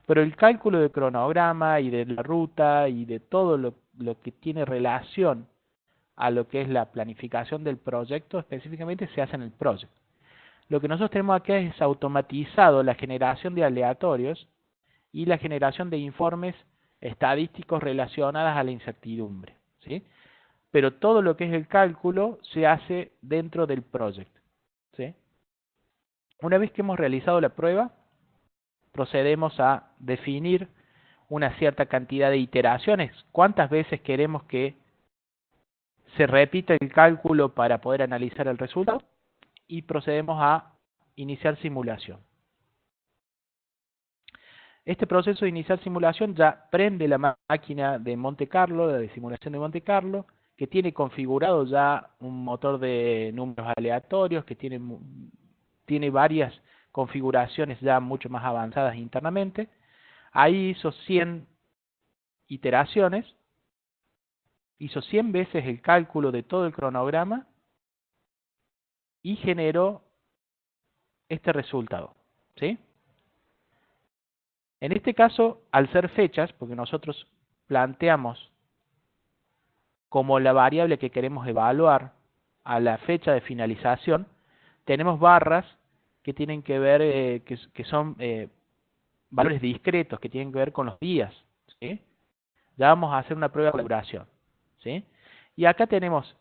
Pero el cálculo de cronograma y de la ruta y de todo lo que tiene relación a lo que es la planificación del proyecto, específicamente se hace en el project. Lo que nosotros tenemos aquí es automatizado la generación de aleatorios y la generación de informes estadísticos relacionados a la incertidumbre, ¿sí? Pero todo lo que es el cálculo se hace dentro del project, ¿sí? Una vez que hemos realizado la prueba, procedemos a definir una cierta cantidad de iteraciones. ¿Cuántas veces queremos que se repita el cálculo para poder analizar el resultado? Y procedemos a iniciar simulación. Este proceso de iniciar simulación ya prende la máquina de Monte Carlo, de simulación de Monte Carlo, que tiene configurado ya un motor de números aleatorios, que tiene varias configuraciones ya mucho más avanzadas internamente. Ahí hizo 100 iteraciones, hizo 100 veces el cálculo de todo el cronograma y generó este resultado, ¿sí? En este caso, al ser fechas, porque nosotros planteamos como la variable que queremos evaluar a la fecha de finalización, tenemos barras que tienen que ver, que son valores discretos, que tienen que ver con los días, ¿sí? Ya vamos a hacer una prueba de duración, ¿sí? Y acá tenemos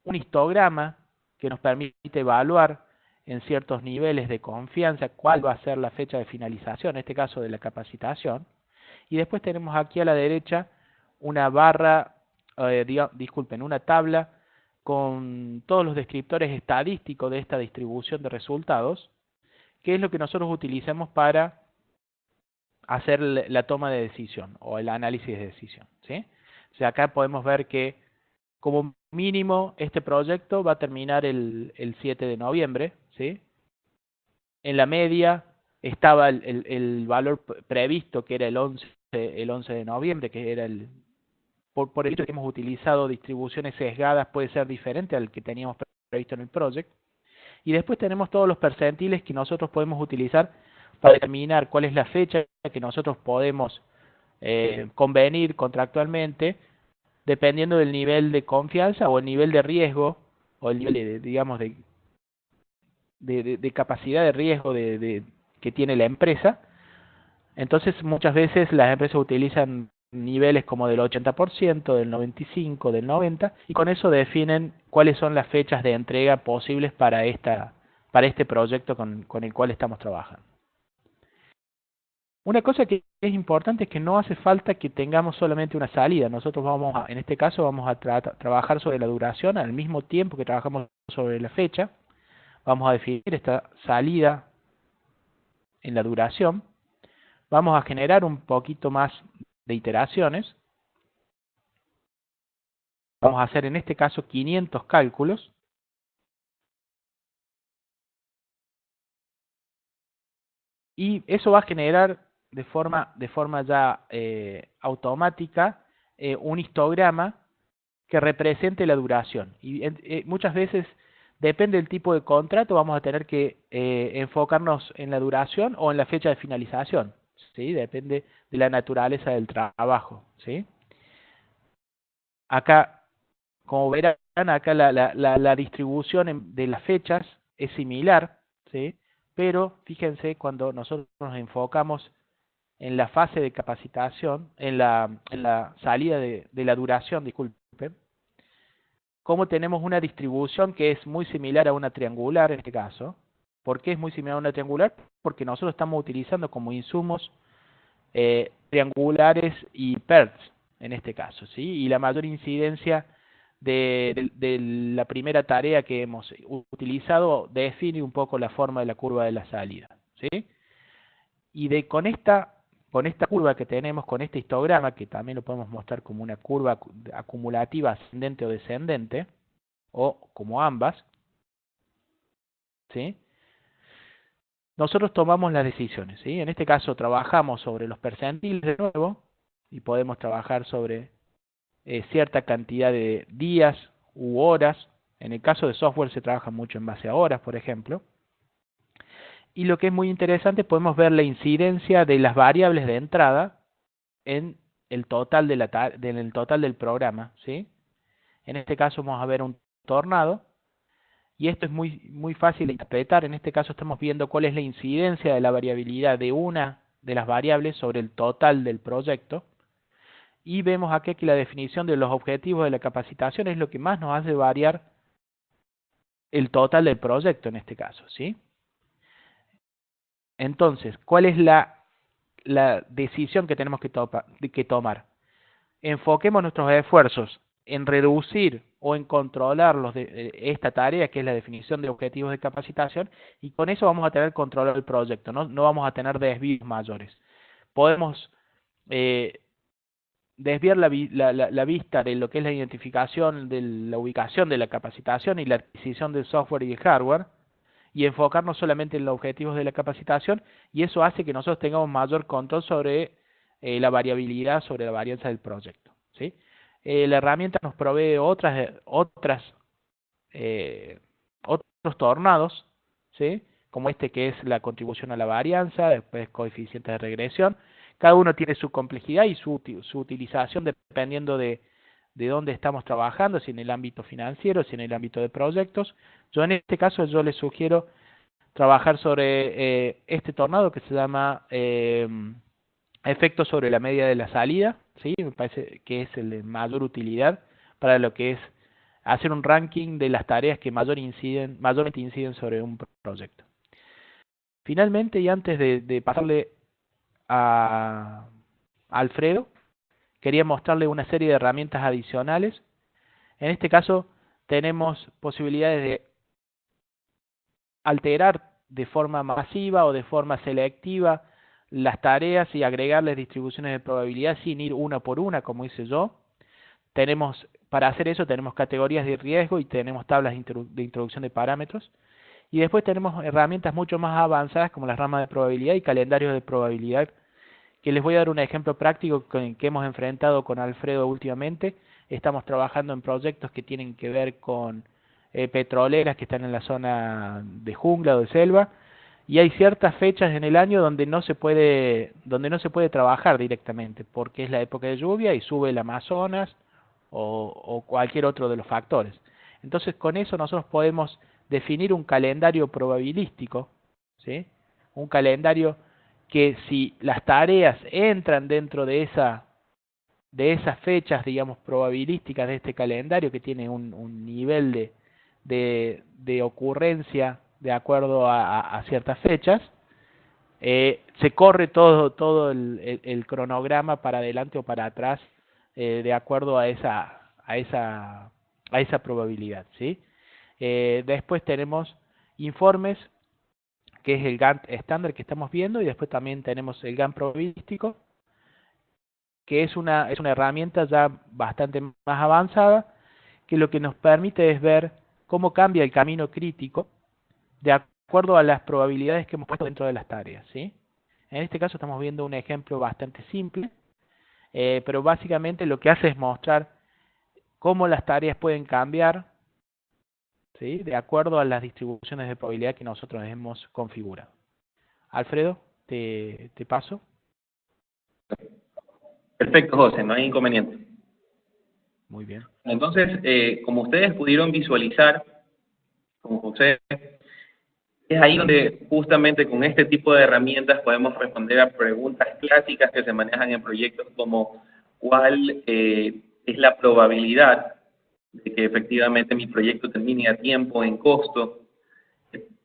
un histograma que nos permite evaluar en ciertos niveles de confianza cuál va a ser la fecha de finalización, en este caso de la capacitación. Y después tenemos aquí a la derecha una barra, disculpen, una tabla con todos los descriptores estadísticos de esta distribución de resultados, que es lo que nosotros utilizamos para hacer la toma de decisión o el análisis de decisión, ¿sí? O sea, acá podemos ver que como mínimo este proyecto va a terminar el 7 de noviembre, ¿sí? En la media estaba el valor previsto, que era el 11 de noviembre, que era por el hecho de que hemos utilizado distribuciones sesgadas, puede ser diferente al que teníamos previsto en el project. Y después tenemos todos los percentiles que nosotros podemos utilizar para determinar cuál es la fecha que nosotros podemos convenir contractualmente, dependiendo del nivel de confianza o el nivel de riesgo, o el nivel digamos, de capacidad de riesgo que tiene la empresa. Entonces, muchas veces las empresas utilizan niveles como del 80%, del 95%, del 90%, y con eso definen cuáles son las fechas de entrega posibles para este proyecto con el cual estamos trabajando. Una cosa que es importante es que no hace falta que tengamos solamente una salida. Nosotros en este caso vamos a trabajar sobre la duración al mismo tiempo que trabajamos sobre la fecha. Vamos a definir esta salida en la duración. Vamos a generar un poquito más de iteraciones. Vamos a hacer en este caso 500 cálculos. Y eso va a generar de forma ya automática un histograma que represente la duración. Y muchas veces, depende del tipo de contrato, vamos a tener que enfocarnos en la duración o en la fecha de finalización, ¿sí? Depende de la naturaleza del trabajo, ¿sí? Acá, como verán, acá la distribución de las fechas es similar, ¿sí? pero fíjense cuando nosotros nos enfocamos en la fase de capacitación, en la salida de la duración, disculpen, cómo tenemos una distribución que es muy similar a una triangular en este caso. ¿Por qué es muy similar a una triangular? Porque nosotros estamos utilizando como insumos triangulares y PERTs en este caso, ¿sí? Y la mayor incidencia de la primera tarea que hemos utilizado define un poco la forma de la curva de la salida, ¿sí? Y con esta curva que tenemos, con este histograma, que también lo podemos mostrar como una curva acumulativa ascendente o descendente, o como ambas, ¿sí? Nosotros tomamos las decisiones, ¿sí? En este caso trabajamos sobre los percentiles de nuevo, y podemos trabajar sobre cierta cantidad de días u horas. En el caso de software se trabaja mucho en base a horas, por ejemplo. Y lo que es muy interesante, podemos ver la incidencia de las variables de entrada en el total del programa, ¿sí? En este caso vamos a ver un tornado, y esto es muy fácil de interpretar. En este caso estamos viendo cuál es la incidencia de la variabilidad de una de las variables sobre el total del proyecto, y vemos aquí que la definición de los objetivos de la capacitación es lo que más nos hace variar el total del proyecto en este caso, ¿sí? Entonces, ¿cuál es la decisión que tenemos que tomar? Enfoquemos nuestros esfuerzos en reducir o en controlar esta tarea, que es la definición de objetivos de capacitación, y con eso vamos a tener controlado el proyecto, no vamos a tener desvíos mayores. Podemos desviar la vista de lo que es la identificación de la ubicación de la capacitación y la adquisición del software y el hardware, y enfocarnos solamente en los objetivos de la capacitación, y eso hace que nosotros tengamos mayor control sobre la variabilidad, sobre la varianza del proyecto, ¿sí? La herramienta nos provee otros tornados, ¿sí? Como este, que es la contribución a la varianza, después coeficientes de regresión. Cada uno tiene su complejidad y su utilización dependiendo de dónde estamos trabajando, si en el ámbito financiero, si en el ámbito de proyectos. Yo en este caso les sugiero trabajar sobre este tornado que se llama efecto sobre la media de la salida, ¿sí? Me parece que es el de mayor utilidad para lo que es hacer un ranking de las tareas que mayormente inciden sobre un proyecto. Finalmente, y antes de pasarle a Alfredo, quería mostrarle una serie de herramientas adicionales. En este caso tenemos posibilidades de alterar de forma masiva o de forma selectiva las tareas y agregarles distribuciones de probabilidad sin ir una por una, como hice yo. Para hacer eso tenemos categorías de riesgo y tenemos tablas de introducción de parámetros. Y después tenemos herramientas mucho más avanzadas como las ramas de probabilidad y calendarios de probabilidad, que les voy a dar un ejemplo práctico que hemos enfrentado con Alfredo últimamente. Estamos trabajando en proyectos que tienen que ver con petroleras que están en la zona de jungla o de selva, y hay ciertas fechas en el año donde no se puede trabajar directamente, porque es la época de lluvia y sube el Amazonas o cualquier otro de los factores. Entonces con eso nosotros podemos definir un calendario probabilístico, ¿sí? Un calendario que si las tareas entran dentro de esas fechas, digamos, probabilísticas de este calendario, que tiene un nivel de ocurrencia de acuerdo a ciertas fechas, se corre todo el cronograma para adelante o para atrás de acuerdo a esa probabilidad, ¿sí? Después tenemos informes, que es el Gantt estándar que estamos viendo, y después también tenemos el Gantt probabilístico, que es una herramienta ya bastante más avanzada, que lo que nos permite es ver cómo cambia el camino crítico de acuerdo a las probabilidades que hemos puesto dentro de las tareas, ¿sí? En este caso estamos viendo un ejemplo bastante simple, pero básicamente lo que hace es mostrar cómo las tareas pueden cambiar, ¿sí? De acuerdo a las distribuciones de probabilidad que nosotros hemos configurado. Alfredo, te paso. Perfecto, José, no hay inconveniente. Muy bien. Entonces, como ustedes pudieron visualizar, como José, Es ahí donde justamente con este tipo de herramientas podemos responder a preguntas clásicas que se manejan en proyectos como cuál es la probabilidad de que efectivamente mi proyecto termine a tiempo, en costo,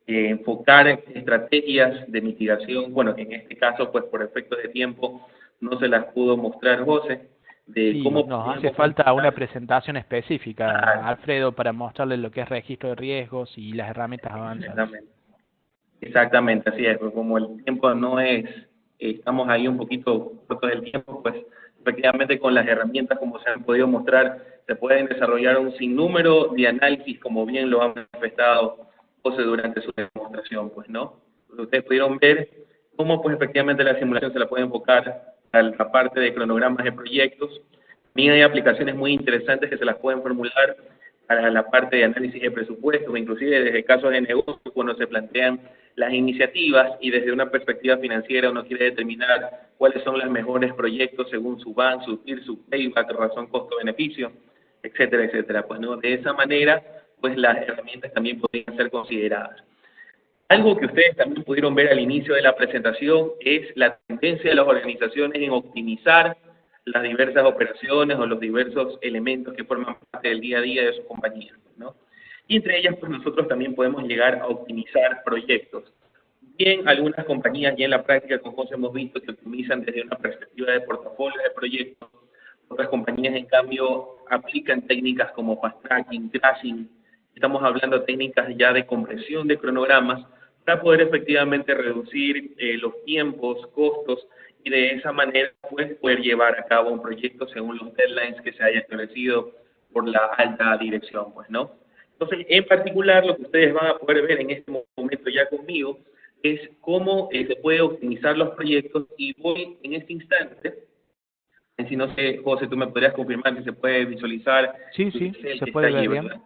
enfocar estrategias de mitigación, bueno, que en este caso, pues por efectos de tiempo, no se las pudo mostrar José, de Sí, cómo nos hace podríamos falta una mitigar. presentación específica, Alfredo, para mostrarles lo que es registro de riesgos y las herramientas avanzadas. Exactamente, así es, pues como el tiempo no es, estamos ahí un poquito cortos del tiempo, pues efectivamente con las herramientas como se han podido mostrar, se pueden desarrollar un sinnúmero de análisis, como bien lo ha manifestado José durante su demostración, pues, ¿no? Ustedes pudieron ver cómo, pues, efectivamente la simulación se la puede enfocar a la parte de cronogramas de proyectos. También hay aplicaciones muy interesantes que se las pueden formular para la parte de análisis de presupuestos, inclusive desde casos de negocio, cuando se plantean las iniciativas y desde una perspectiva financiera uno quiere determinar cuáles son los mejores proyectos según su BAN, su TIR, su payback, razón costo-beneficio, etcétera, etcétera. Pues no, de esa manera, pues las herramientas también podrían ser consideradas. Algo que ustedes también pudieron ver al inicio de la presentación es la tendencia de las organizaciones en optimizar las diversas operaciones o los diversos elementos que forman parte del día a día de sus compañías, ¿no? Y entre ellas, pues nosotros también podemos llegar a optimizar proyectos. Bien, algunas compañías ya en la práctica, como hemos visto, que optimizan desde una perspectiva de portafolio de proyectos. Otras compañías, en cambio, aplican técnicas como fast tracking, crashing. Estamos hablando de técnicas ya de compresión de cronogramas para poder efectivamente reducir los tiempos, costos y de esa manera pues, poder llevar a cabo un proyecto según los deadlines que se haya establecido por la alta dirección, pues, ¿no? Entonces, en particular, lo que ustedes van a poder ver en este momento ya conmigo es cómo se puede optimizar los proyectos y voy en este instante, si no sé, José, tú me podrías confirmar que se puede visualizar Sí, el sí, Excel se que está puede ver allí, bien. ¿verdad?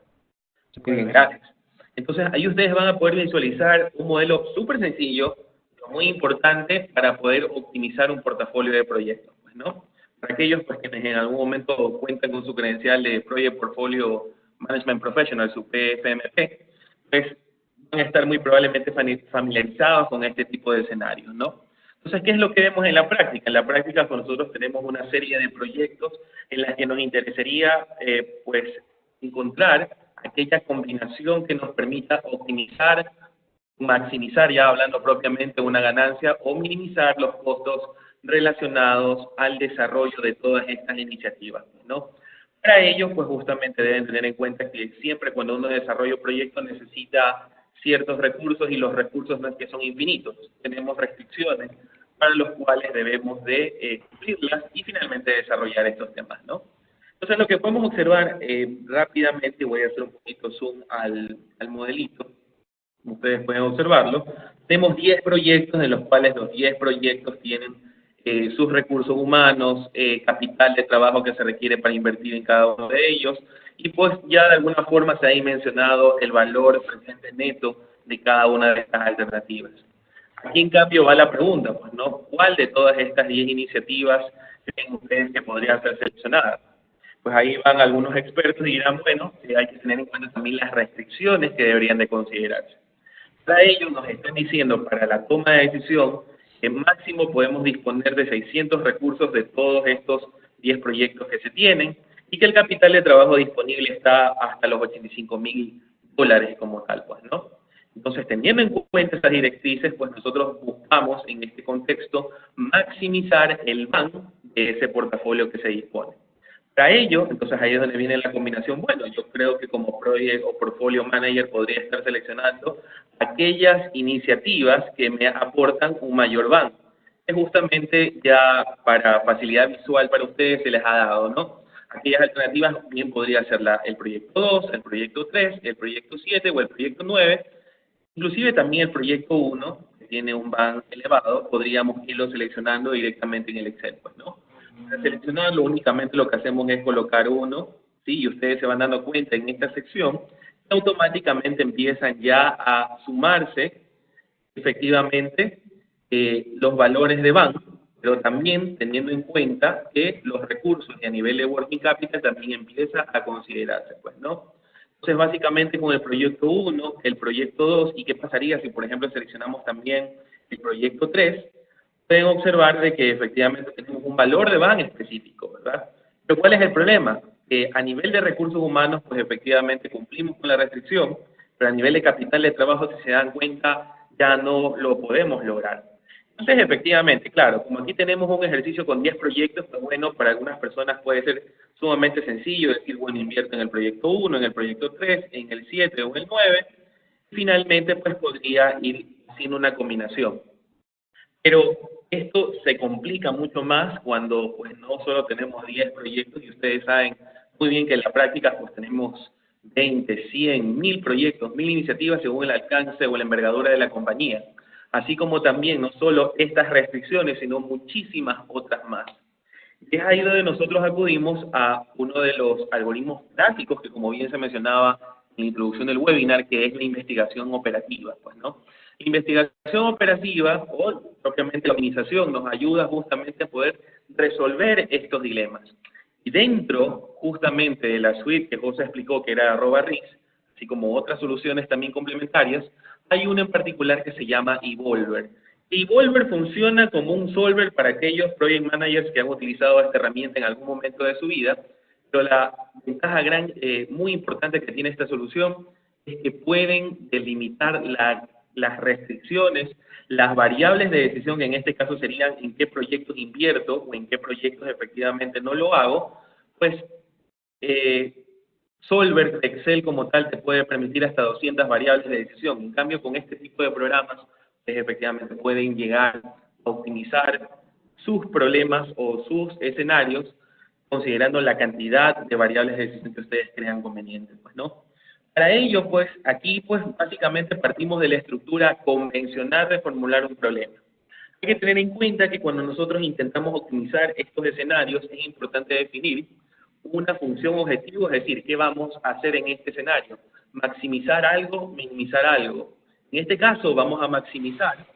Muy Bien, bien. gracias. Entonces, ahí ustedes van a poder visualizar un modelo súper sencillo, pero muy importante para poder optimizar un portafolio de proyectos, pues, ¿no? Para aquellos pues, quienes en algún momento cuentan con su credencial de Project Portfolio Management Professional, su PFMP, pues van a estar muy probablemente familiarizados con este tipo de escenarios, ¿no? Entonces, ¿qué es lo que vemos en la práctica? En la práctica, pues, nosotros tenemos una serie de proyectos en las que nos interesaría, pues, encontrar aquella combinación que nos permita optimizar, maximizar, ya hablando propiamente de una ganancia, o minimizar los costos relacionados al desarrollo de todas estas iniciativas, ¿no? Para ello, pues justamente deben tener en cuenta que siempre cuando uno desarrolla un proyecto necesita ciertos recursos y los recursos no es que son infinitos, tenemos restricciones para los cuales debemos de cumplirlas y finalmente desarrollar estos temas, ¿no? Entonces, lo que podemos observar rápidamente, voy a hacer un poquito zoom al modelito, como ustedes pueden observarlo, tenemos 10 proyectos en los cuales los 10 proyectos tienen sus recursos humanos, capital de trabajo que se requiere para invertir en cada uno de ellos, y pues ya de alguna forma se ha mencionado el valor presente neto de cada una de estas alternativas. Aquí en cambio va la pregunta, pues, ¿no? ¿Cuál de todas estas 10 iniciativas creen ustedes que podría ser seleccionada? Pues ahí van algunos expertos y dirán, bueno, hay que tener en cuenta también las restricciones que deberían de considerarse. Para ello nos están diciendo, para la toma de decisión, que máximo podemos disponer de 600 recursos de todos estos 10 proyectos que se tienen y que el capital de trabajo disponible está hasta los $85,000 como tal, pues, ¿no? Entonces, teniendo en cuenta estas directrices, pues nosotros buscamos en este contexto maximizar el BAN de ese portafolio que se dispone. Para ello, entonces ahí es donde viene la combinación. Bueno, yo creo que como Project o Portfolio Manager podría estar seleccionando aquellas iniciativas que me aportan un mayor BAN. Que justamente ya para facilidad visual para ustedes se les ha dado, ¿no? Aquellas alternativas bien podría ser el proyecto 2, el proyecto 3, el proyecto 7 o el proyecto 9. Inclusive también el proyecto 1, que tiene un BAN elevado, podríamos irlo seleccionando directamente en el Excel, pues, ¿no? Para seleccionarlo únicamente lo que hacemos es colocar uno, ¿sí? Y ustedes se van dando cuenta en esta sección, y automáticamente empiezan ya a sumarse efectivamente los valores de BAN, pero también teniendo en cuenta que los recursos y a nivel de working capital también empieza a considerarse, pues, ¿no? Entonces, básicamente con el proyecto 1, el proyecto 2, y qué pasaría si, por ejemplo, seleccionamos también el proyecto 3, pueden observar de que efectivamente tenemos un valor de van específico, ¿verdad? Pero ¿cuál es el problema? Que a nivel de recursos humanos, pues efectivamente cumplimos con la restricción, pero a nivel de capital de trabajo, si se dan cuenta, ya no lo podemos lograr. Entonces, efectivamente, claro, como aquí tenemos un ejercicio con 10 proyectos, pues bueno, para algunas personas puede ser sumamente sencillo decir, bueno, invierto en el proyecto 1, en el proyecto 3, en el 7 o el 9, finalmente pues podría ir haciendo una combinación. Pero esto se complica mucho más cuando pues no solo tenemos 10 proyectos, y ustedes saben muy bien que en la práctica pues tenemos 20, 100, 1000 proyectos, 1000 iniciativas según el alcance o la envergadura de la compañía. Así como también no solo estas restricciones, sino muchísimas otras más. Y es ahí donde nosotros acudimos a uno de los algoritmos prácticos que, como bien se mencionaba en la introducción del webinar, que es la investigación operativa, pues, ¿no? La investigación operativa, o propiamente la optimización, nos ayuda justamente a poder resolver estos dilemas. Y dentro, justamente, de la suite que José explicó, que era @RIS, así como otras soluciones también complementarias, hay una en particular que se llama Evolver. Evolver funciona como un solver para aquellos project managers que han utilizado esta herramienta en algún momento de su vida, pero la ventaja muy importante que tiene esta solución es que pueden delimitar las restricciones, las variables de decisión, que en este caso serían en qué proyectos invierto o en qué proyectos efectivamente no lo hago, pues Solver, Excel como tal, te puede permitir hasta 200 variables de decisión. En cambio, con este tipo de programas, pues efectivamente pueden llegar a optimizar sus problemas o sus escenarios considerando la cantidad de variables de decisión que ustedes crean convenientes, pues, ¿no? Para ello, pues, aquí, pues, básicamente partimos de la estructura convencional de formular un problema. Hay que tener en cuenta que cuando nosotros intentamos optimizar estos escenarios, es importante definir una función objetivo, es decir, ¿qué vamos a hacer en este escenario? Maximizar algo, minimizar algo. En este caso, vamos a maximizar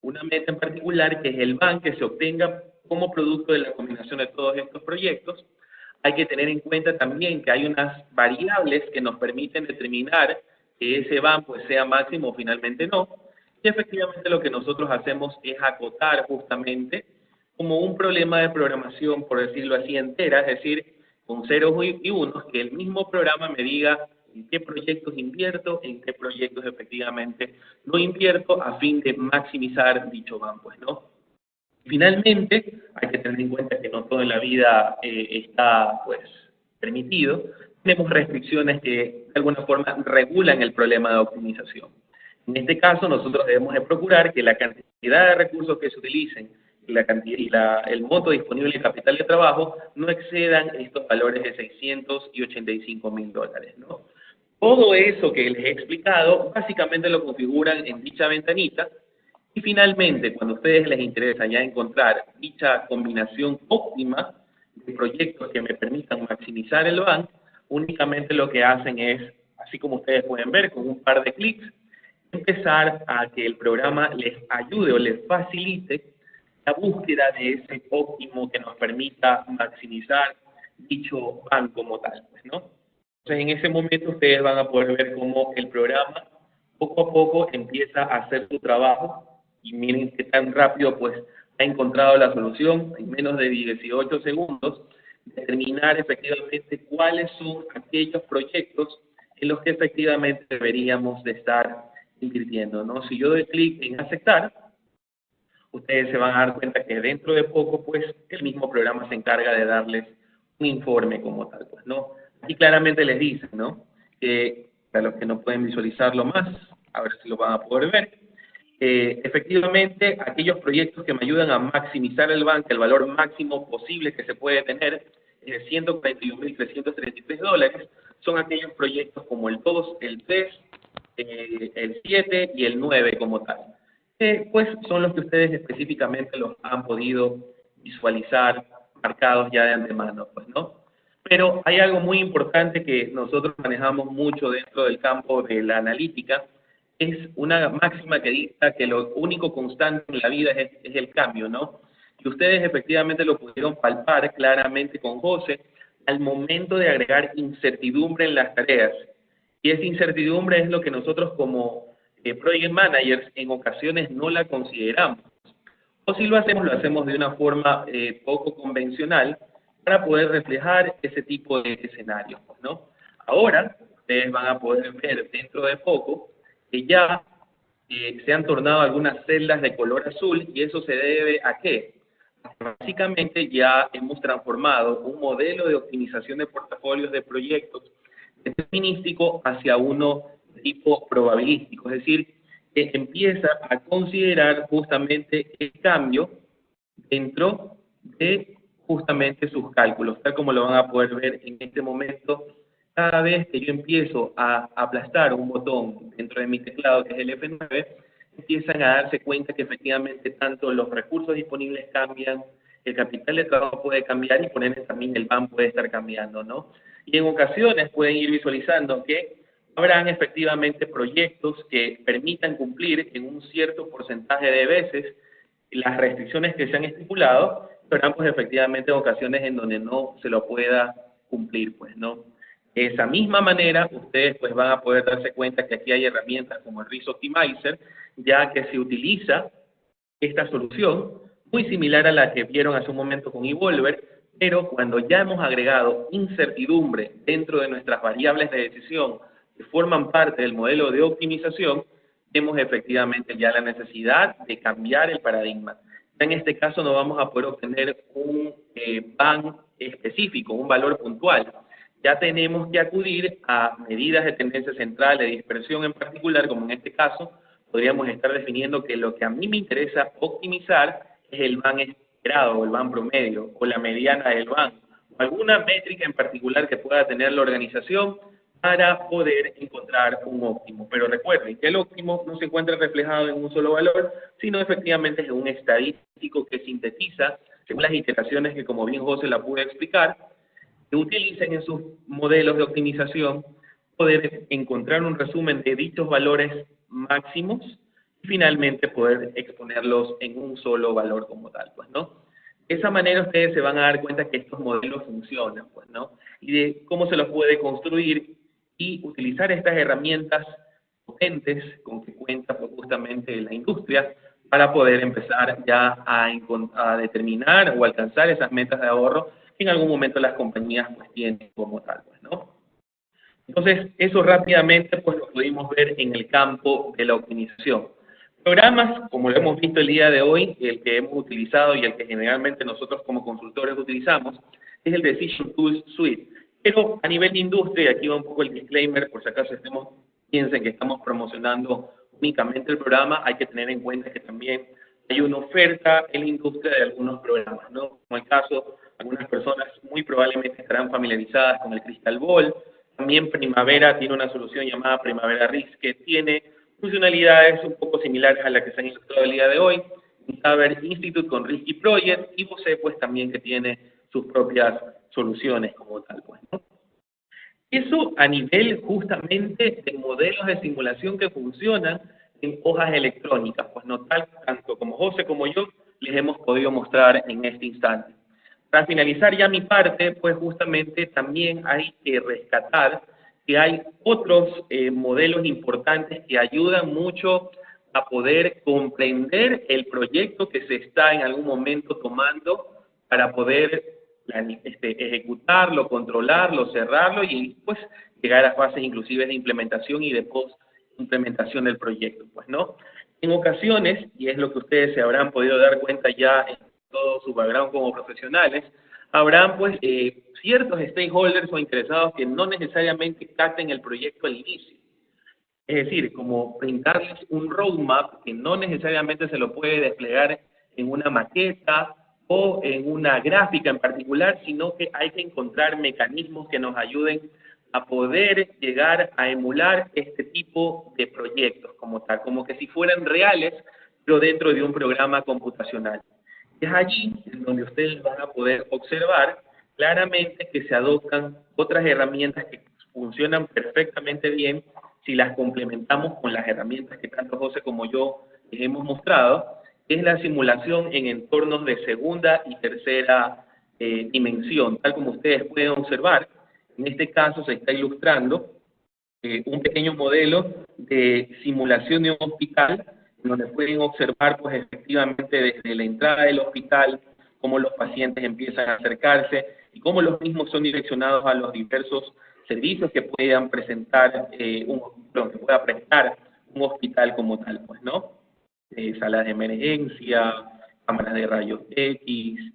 una meta en particular, que es el van que se obtenga como producto de la combinación de todos estos proyectos. Hay que tener en cuenta también que hay unas variables que nos permiten determinar que ese van pues sea máximo o finalmente no. Y efectivamente lo que nosotros hacemos es acotar justamente como un problema de programación, por decirlo así, entera, es decir, con ceros y unos, que el mismo programa me diga en qué proyectos invierto, en qué proyectos efectivamente no invierto, a fin de maximizar dicho van, pues, ¿no? Finalmente, hay que tener en cuenta que no todo en la vida está, pues, permitido. Tenemos restricciones que, de alguna forma, regulan el problema de optimización. En este caso, nosotros debemos de procurar que la cantidad de recursos que se utilicen el monto disponible de capital de trabajo no excedan estos valores de $685.000, ¿no? Todo eso que les he explicado, básicamente lo configuran en dicha ventanita. Y finalmente, cuando a ustedes les interesa ya encontrar dicha combinación óptima de proyectos que me permitan maximizar el van, únicamente lo que hacen es, así como ustedes pueden ver, con un par de clics, empezar a que el programa les ayude o les facilite la búsqueda de ese óptimo que nos permita maximizar dicho van como tal, pues, ¿no? Entonces, en ese momento ustedes van a poder ver cómo el programa poco a poco empieza a hacer su trabajo, y miren qué tan rápido pues ha encontrado la solución en menos de 18 segundos, determinar efectivamente cuáles son aquellos proyectos en los que efectivamente deberíamos de estar invirtiendo, ¿no? Si yo doy clic en aceptar, ustedes se van a dar cuenta que dentro de poco, pues, el mismo programa se encarga de darles un informe como tal, pues, ¿no? Aquí claramente les dicen, ¿no? Que para los que no pueden visualizarlo más, a ver si lo van a poder ver, efectivamente, aquellos proyectos que me ayudan a maximizar el van, el valor máximo posible que se puede tener es de $141.333, son aquellos proyectos como el 2, el 3, el 7 y el 9 como tal. Pues son los que ustedes específicamente los han podido visualizar marcados ya de antemano, pues, ¿no? Pero hay algo muy importante que nosotros manejamos mucho dentro del campo de la analítica, es una máxima que dicta que lo único constante en la vida es el cambio, ¿no? Y ustedes efectivamente lo pudieron palpar claramente con José al momento de agregar incertidumbre en las tareas. Y esa incertidumbre es lo que nosotros como project managers en ocasiones no la consideramos. O si lo hacemos de una forma poco convencional para poder reflejar ese tipo de escenarios, ¿no? Ahora, ustedes van a poder ver dentro de poco que ya se han tornado algunas celdas de color azul, y eso se debe ¿a qué? Básicamente ya hemos transformado un modelo de optimización de portafolios de proyectos determinístico hacia uno tipo probabilístico, es decir, que empieza a considerar justamente el cambio dentro de justamente sus cálculos, tal como lo van a poder ver en este momento. Cada vez que yo empiezo a aplastar un botón dentro de mi teclado, que es el F9, empiezan a darse cuenta que efectivamente tanto los recursos disponibles cambian, el capital de trabajo puede cambiar y por ende también el BAM puede estar cambiando, ¿no? Y en ocasiones pueden ir visualizando que habrán efectivamente proyectos que permitan cumplir en un cierto porcentaje de veces las restricciones que se han estipulado, pero habrán pues efectivamente ocasiones en donde no se lo pueda cumplir, pues, ¿no? De esa misma manera, ustedes pues van a poder darse cuenta que aquí hay herramientas como el Risk Optimizer, ya que se utiliza esta solución, muy similar a la que vieron hace un momento con Evolver, pero cuando ya hemos agregado incertidumbre dentro de nuestras variables de decisión que forman parte del modelo de optimización, vemos efectivamente ya la necesidad de cambiar el paradigma. En este caso no vamos a poder obtener un BAM específico, un valor puntual. Ya tenemos que acudir a medidas de tendencia central, de dispersión en particular, como en este caso, podríamos estar definiendo que lo que a mí me interesa optimizar es el BAM esperado, o el BAM promedio, o la mediana del BAM, o alguna métrica en particular que pueda tener la organización para poder encontrar un óptimo. Pero recuerden que el óptimo no se encuentra reflejado en un solo valor, sino efectivamente en un estadístico que sintetiza, según las iteraciones que, como bien José la pude explicar, que utilicen en sus modelos de optimización, poder encontrar un resumen de dichos valores máximos y finalmente poder exponerlos en un solo valor como tal, pues, ¿no? De esa manera ustedes se van a dar cuenta que estos modelos funcionan, pues, ¿no? Y de cómo se los puede construir y utilizar estas herramientas potentes con que cuenta pues, justamente la industria para poder empezar ya a determinar o alcanzar esas metas de ahorro que en algún momento las compañías pues tienen como tal, pues, ¿no? Entonces, eso rápidamente pues lo pudimos ver en el campo de la optimización. Programas, como lo hemos visto el día de hoy, el que hemos utilizado y el que generalmente nosotros como consultores utilizamos, es el Decision Tools Suite. Pero a nivel de industria, y aquí va un poco el disclaimer, por si acaso piensen que estamos promocionando únicamente el programa, hay que tener en cuenta que también hay una oferta en la industria de algunos programas, ¿no? Como el caso, algunas personas muy probablemente estarán familiarizadas con el Crystal Ball. También Primavera tiene una solución llamada Primavera Risk que tiene funcionalidades un poco similares a las que se han ilustrado el día de hoy. Saber Institute con Risky Project y Bose pues también que tiene sus propias soluciones como tal, pues, ¿no? Eso a nivel justamente de modelos de simulación que funcionan en hojas electrónicas, pues no tal, tanto como José como yo les hemos podido mostrar en este instante. Para finalizar ya mi parte, pues justamente también hay que rescatar que hay otros modelos importantes que ayudan mucho a poder comprender el proyecto que se está en algún momento tomando para poder ejecutarlo, controlarlo, cerrarlo y pues llegar a fases inclusive de implementación y de post-implementación del proyecto, pues, ¿no? En ocasiones, y es lo que ustedes se habrán podido dar cuenta ya en todo su background como profesionales, habrán pues ciertos stakeholders o interesados que no necesariamente capten el proyecto al inicio. Es decir, como brindarles un roadmap que no necesariamente se lo puede desplegar en una maqueta o en una gráfica en particular, sino que hay que encontrar mecanismos que nos ayuden a poder llegar a emular este tipo de proyectos como tal, como que si fueran reales, pero dentro de un programa computacional. Es allí en donde ustedes van a poder observar claramente que se adoptan otras herramientas que funcionan perfectamente bien si las complementamos con las herramientas que tanto José como yo les hemos mostrado, es la simulación en entornos de segunda y tercera dimensión, tal como ustedes pueden observar. En este caso se está ilustrando un pequeño modelo de simulación de un hospital, donde pueden observar pues efectivamente desde la entrada del hospital cómo los pacientes empiezan a acercarse y cómo los mismos son direccionados a los diversos servicios que puedan presentar que pueda prestar un hospital como tal, pues, ¿no? Salas de emergencia, cámaras de rayos X,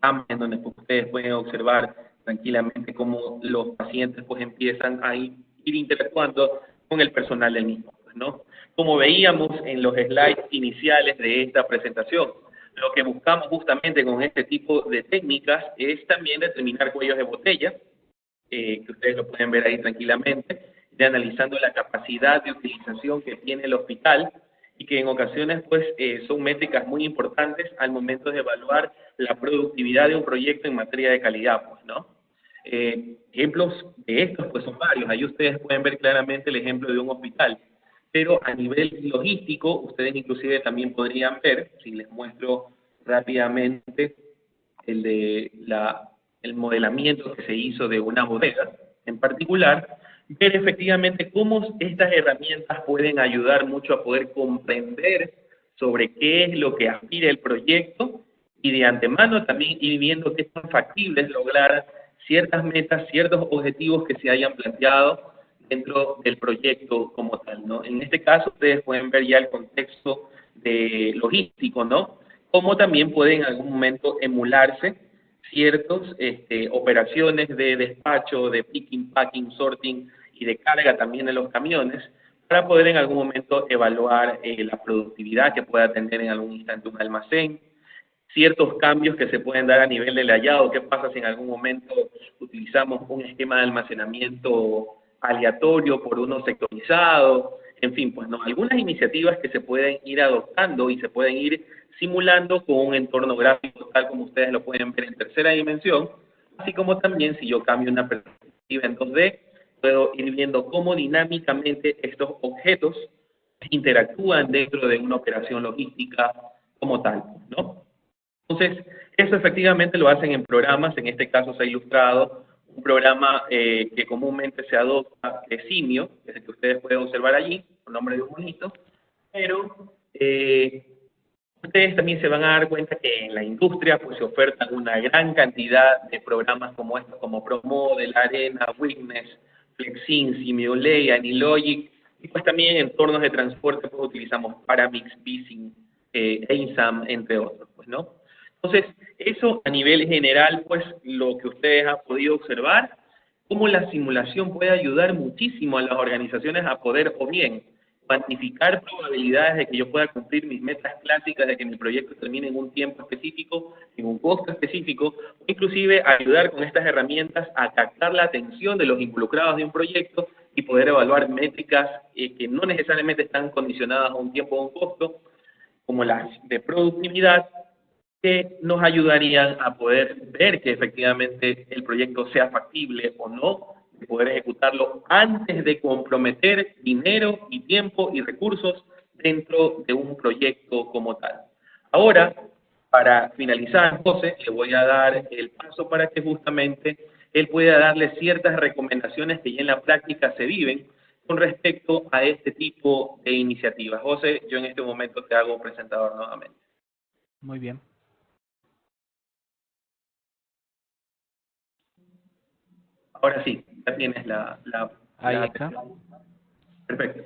camas en donde pues, ustedes pueden observar tranquilamente cómo los pacientes pues empiezan a ir interactuando con el personal del mismo, pues, ¿no? Como veíamos en los slides iniciales de esta presentación, lo que buscamos justamente con este tipo de técnicas es también determinar cuellos de botella, que ustedes lo pueden ver ahí tranquilamente, de analizando la capacidad de utilización que tiene el hospital y que en ocasiones pues son métricas muy importantes al momento de evaluar la productividad de un proyecto en materia de calidad, pues, ¿no? Ejemplos de estos pues son varios, ahí ustedes pueden ver claramente el ejemplo de un hospital, pero a nivel logístico ustedes inclusive también podrían ver, si les muestro rápidamente el modelamiento que se hizo de una bodega en particular, ver efectivamente cómo estas herramientas pueden ayudar mucho a poder comprender sobre qué es lo que aspira el proyecto y de antemano también ir viendo qué tan factible es lograr ciertas metas, ciertos objetivos que se hayan planteado dentro del proyecto como tal, ¿no? En este caso ustedes pueden ver ya el contexto logístico, ¿no? Como también pueden en algún momento emularse ciertas operaciones de despacho, de picking, packing, sorting y de carga también de los camiones, para poder en algún momento evaluar la productividad que pueda tener en algún instante un almacén, ciertos cambios que se pueden dar a nivel del hallado, qué pasa si en algún momento utilizamos un esquema de almacenamiento aleatorio por uno sectorizado, en fin, pues no, algunas iniciativas que se pueden ir adoptando y se pueden ir simulando con un entorno gráfico tal como ustedes lo pueden ver en tercera dimensión, así como también si yo cambio una perspectiva en 2D, puedo ir viendo cómo dinámicamente estos objetos interactúan dentro de una operación logística como tal, ¿no? Entonces, eso efectivamente lo hacen en programas, en este caso se ha ilustrado un programa que comúnmente se adopta de Simio, que es el que ustedes pueden observar allí, con nombre de un monito, pero ustedes también se van a dar cuenta que en la industria pues se ofertan una gran cantidad de programas como estos, como ProModel, Arena, Witness, Flexin, Simiolay, Anilogic, y pues también en entornos de transporte pues utilizamos Paramix, Vising, Einsam, entre otros, pues, ¿no? Entonces, eso a nivel general, pues lo que ustedes han podido observar, cómo la simulación puede ayudar muchísimo a las organizaciones a poder o bien cuantificar probabilidades de que yo pueda cumplir mis metas clásicas de que mi proyecto termine en un tiempo específico, en un costo específico, o inclusive ayudar con estas herramientas a captar la atención de los involucrados de un proyecto y poder evaluar métricas que no necesariamente están condicionadas a un tiempo o un costo, como las de productividad, que nos ayudarían a poder ver que efectivamente el proyecto sea factible o no, de poder ejecutarlo antes de comprometer dinero y tiempo y recursos dentro de un proyecto como tal. Ahora, para finalizar, José, le voy a dar el paso para que justamente él pueda darle ciertas recomendaciones que ya en la práctica se viven con respecto a este tipo de iniciativas. José, yo en este momento te hago presentador nuevamente. Muy bien. Ahora sí, ya tienes Ahí está. Perfecto.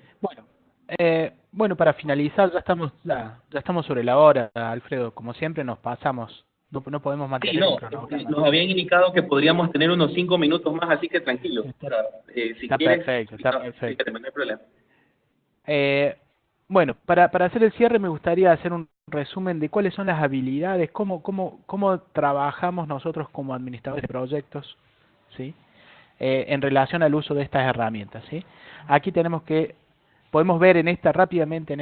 Bueno, para finalizar, ya estamos sobre la hora, Alfredo. Como siempre nos pasamos. No podemos mantener Sí, no, un cronograma. nos habían indicado que podríamos tener unos 5 minutos más, así que tranquilo. Si Está quieres, perfecto, está perfecto. no hay problema. Bueno, para hacer el cierre me gustaría hacer un resumen de cuáles son las habilidades, cómo trabajamos nosotros como administradores de proyectos, ¿sí? En relación al uso de estas herramientas, ¿sí? Aquí podemos ver rápidamente en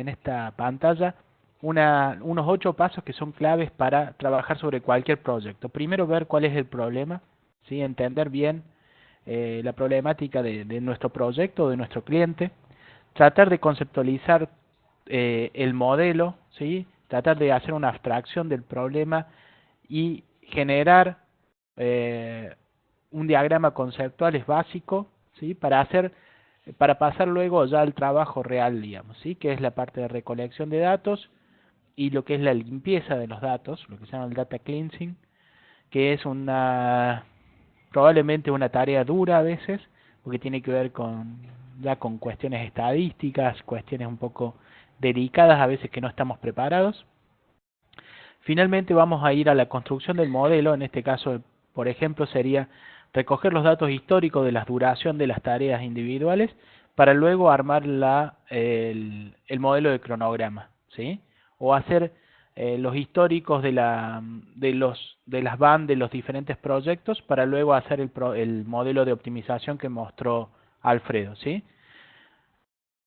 esta pantalla unos 8 pasos que son claves para trabajar sobre cualquier proyecto. Primero, ver cuál es el problema, ¿sí? Entender bien la problemática de nuestro proyecto, de nuestro cliente, tratar de conceptualizar el modelo, ¿sí? Tratar de hacer una abstracción del problema y generar un diagrama conceptual es básico, ¿sí? Para pasar luego ya al trabajo real, digamos, ¿sí? Que es la parte de recolección de datos y lo que es la limpieza de los datos, lo que se llama el data cleansing, que es probablemente una tarea dura a veces, porque tiene que ver ya con cuestiones estadísticas, cuestiones un poco delicadas a veces que no estamos preparados. Finalmente vamos a ir a la construcción del modelo, en este caso, por ejemplo, sería recoger los datos históricos de la duración de las tareas individuales para luego armar el modelo de cronograma, ¿sí? O hacer los históricos de las van de los diferentes proyectos para luego hacer el modelo de optimización que mostró Alfredo, ¿sí?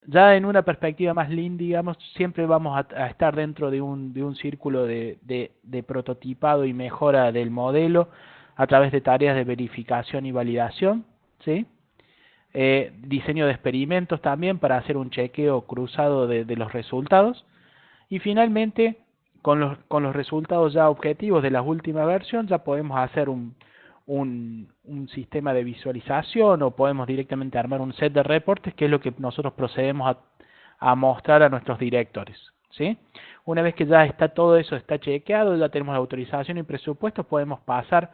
Ya en una perspectiva más lean, digamos, siempre vamos a estar dentro de un círculo de prototipado y mejora del modelo a través de tareas de verificación y validación, ¿sí? Diseño de experimentos también para hacer un chequeo cruzado de los resultados. Y finalmente, con los resultados ya objetivos de la última versión, ya podemos hacer un sistema de visualización o podemos directamente armar un set de reportes, que es lo que nosotros procedemos a mostrar a nuestros directores, ¿sí? Una vez que ya está todo eso está chequeado, ya tenemos la autorización y presupuesto, podemos pasar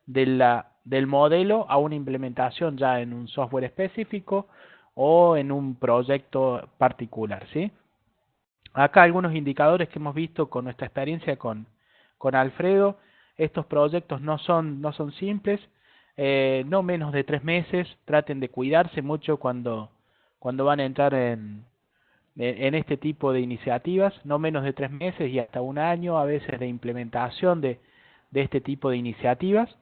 del modelo a una implementación ya en un software específico o en un proyecto particular, ¿sí? Acá algunos indicadores que hemos visto con nuestra experiencia con Alfredo. Estos proyectos no son simples, no menos de 3 meses. Traten de cuidarse mucho cuando van a entrar en este tipo de iniciativas, no menos de 3 meses y hasta un año a veces de implementación de este tipo de iniciativas,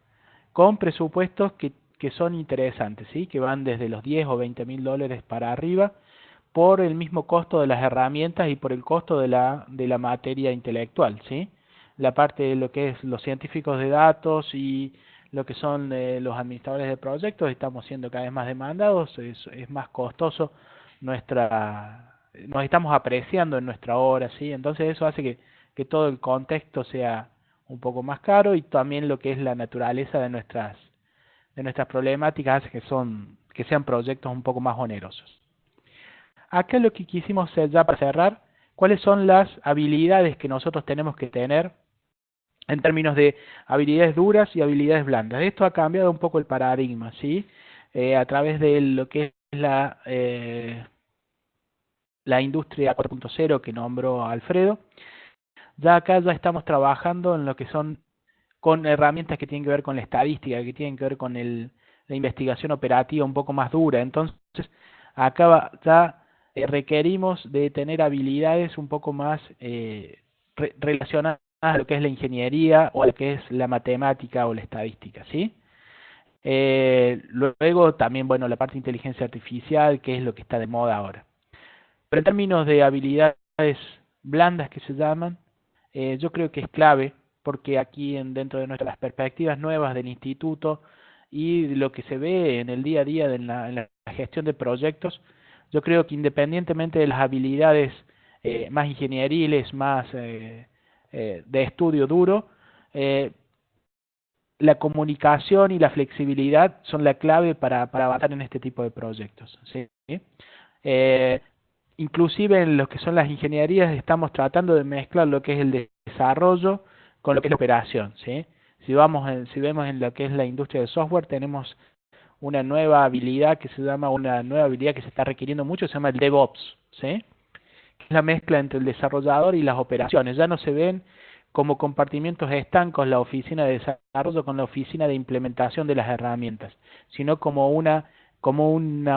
con presupuestos que son interesantes, ¿sí? Que van desde los 10 o 20 mil dólares para arriba, por el mismo costo de las herramientas y por el costo de la materia intelectual, ¿sí? La parte de lo que es los científicos de datos y lo que son los administradores de proyectos, estamos siendo cada vez más demandados, es más costoso nos estamos apreciando en nuestra hora, ¿sí? Entonces eso hace que todo el contexto sea un poco más caro, y también lo que es la naturaleza de nuestras problemáticas hace que sean proyectos un poco más onerosos. Acá lo que quisimos hacer ya para cerrar, cuáles son las habilidades que nosotros tenemos que tener en términos de habilidades duras y habilidades blandas. Esto ha cambiado un poco el paradigma, ¿sí? A través de lo que es la industria 4.0 que nombró Alfredo. Ya acá ya estamos trabajando en lo que son con herramientas que tienen que ver con la estadística, que tienen que ver con la investigación operativa un poco más dura. Entonces, acá ya requerimos de tener habilidades un poco más relacionadas a lo que es la ingeniería o a lo que es la matemática o la estadística, ¿sí? Luego también, bueno, la parte de inteligencia artificial, que es lo que está de moda ahora. Pero en términos de habilidades blandas que se llaman, yo creo que es clave, porque aquí dentro de nuestras perspectivas nuevas del instituto y lo que se ve en el día a día en la gestión de proyectos, yo creo que independientemente de las habilidades más ingenieriles, más de estudio duro, la comunicación y la flexibilidad son la clave para avanzar en este tipo de proyectos, ¿sí? Inclusive en lo que son las ingenierías estamos tratando de mezclar lo que es el desarrollo con lo que es la operación, ¿sí? Si vemos en lo que es la industria del software, tenemos una nueva habilidad que se está requiriendo mucho, se llama el DevOps, ¿sí? Que es la mezcla entre el desarrollador y las operaciones. Ya no se ven como compartimientos estancos la oficina de desarrollo con la oficina de implementación de las herramientas, sino como una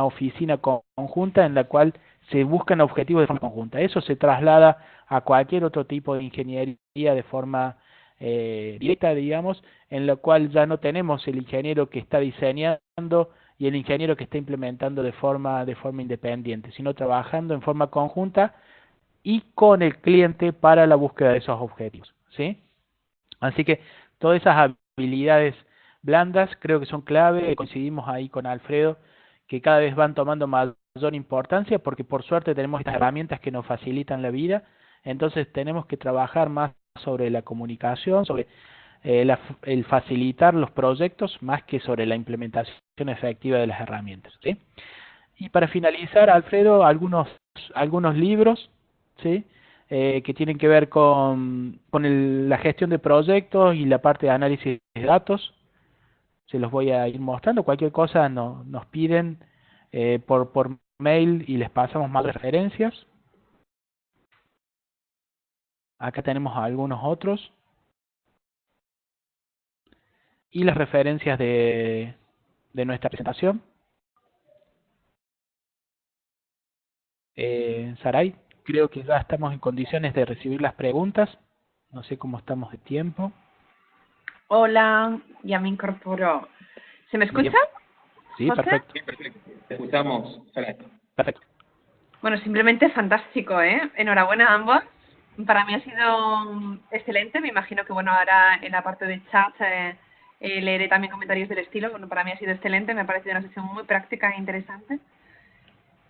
oficina conjunta en la cual se buscan objetivos de forma conjunta. Eso se traslada a cualquier otro tipo de ingeniería de forma directa, digamos, en la cual ya no tenemos el ingeniero que está diseñando y el ingeniero que está implementando de forma independiente, sino trabajando en forma conjunta y con el cliente para la búsqueda de esos objetivos, ¿sí? Así que todas esas habilidades blandas creo que son clave. Coincidimos ahí con Alfredo, que cada vez van tomando mayor importancia, porque por suerte tenemos estas herramientas que nos facilitan la vida. Entonces tenemos que trabajar más sobre la comunicación, sobre el facilitar los proyectos más que sobre la implementación efectiva de las herramientas, ¿sí? Y para finalizar, Alfredo, algunos libros, ¿sí? Que tienen que ver con la gestión de proyectos y la parte de análisis de datos. Se los voy a ir mostrando. Cualquier cosa nos piden por mail y les pasamos más referencias. Acá tenemos algunos otros. Y las referencias de nuestra presentación. Saray, creo que ya estamos en condiciones de recibir las preguntas. No sé cómo estamos de tiempo. Hola, ya me incorporo. ¿Se me escucha? Bien. Sí, ¿José? perfecto. Sí, perfecto. Te escuchamos, Saray. Perfecto. Bueno, simplemente fantástico, ¿eh? Enhorabuena a ambos. Para mí ha sido excelente. Me imagino que, bueno, ahora en la parte de chat leeré también comentarios del estilo. Bueno, para mí ha sido excelente. Me ha parecido una sesión muy práctica e interesante.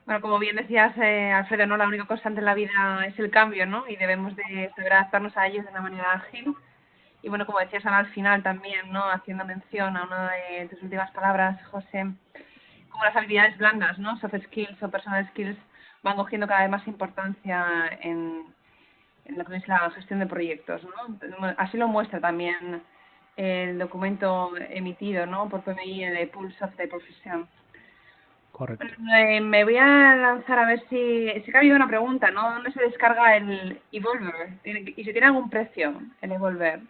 Bueno, como bien decías, Alfredo, ¿no? La única constante en la vida es el cambio, ¿no? Y debemos de saber adaptarnos a ellos de una manera ágil. Y bueno, como decías ahora al final también, ¿no? Haciendo mención a una de tus últimas palabras, José, como las habilidades blandas, ¿no? Soft skills o personal skills van cogiendo cada vez más importancia en lo que es la gestión de proyectos, ¿no? Así lo muestra también el documento emitido, ¿no? Por PMI, el Pulse of the Profession. Correcto. Me voy a lanzar a ver si que ha habido una pregunta, ¿no? ¿Dónde se descarga el Evolver? ¿Y si tiene algún precio el Evolver?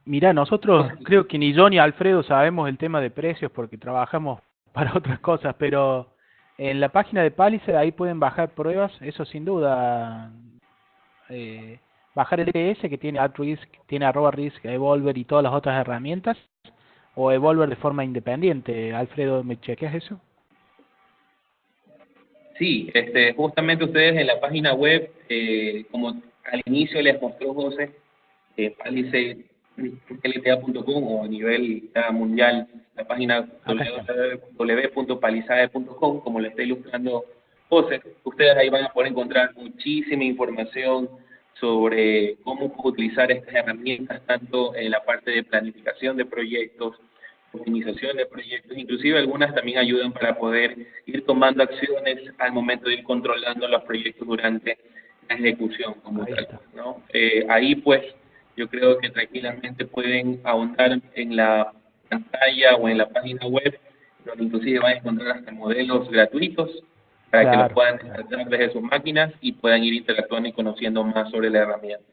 Mira, nosotros creo que ni yo ni Alfredo sabemos el tema de precios porque trabajamos para otras cosas, pero en la página de Palisade ahí pueden bajar pruebas, eso sin duda. Bajar el ETS que tiene @risk, tiene @risk, Evolver y todas las otras herramientas, o Evolver de forma independiente. Alfredo, ¿me chequeas eso? Sí, justamente ustedes en la página web, como al inicio les mostró José, palisade.lta.com o a nivel mundial, la página Acá está. www.palisade.com, como le está ilustrando José, ustedes ahí van a poder encontrar muchísima información sobre cómo utilizar estas herramientas, tanto en la parte de planificación de proyectos, optimización de proyectos, inclusive algunas también ayudan para poder ir tomando acciones al momento de ir controlando los proyectos durante la ejecución como Ahí tal, está. ¿no? Ahí pues yo creo que tranquilamente pueden ahondar en la pantalla o en la página web, donde inclusive van a encontrar hasta modelos gratuitos para que los Claro, puedan claro. descargar desde sus máquinas y puedan ir interactuando y conociendo más sobre la herramienta.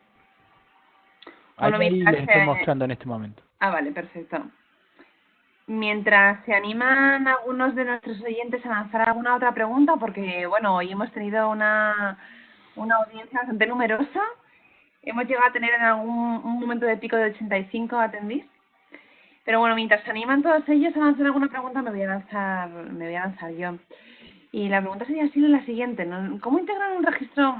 Ahí, Bueno, ahí les estoy mostrando en este momento. vale, perfecto. Mientras se animan algunos de nuestros oyentes a lanzar alguna otra pregunta, porque, bueno, hoy hemos tenido una audiencia bastante numerosa. Hemos llegado a tener en un momento de pico de 85 atendís. Pero bueno, mientras se animan todos ellos a lanzar alguna pregunta, me voy a lanzar yo. Y la pregunta sería así la siguiente, ¿no? ¿Cómo integrar un registro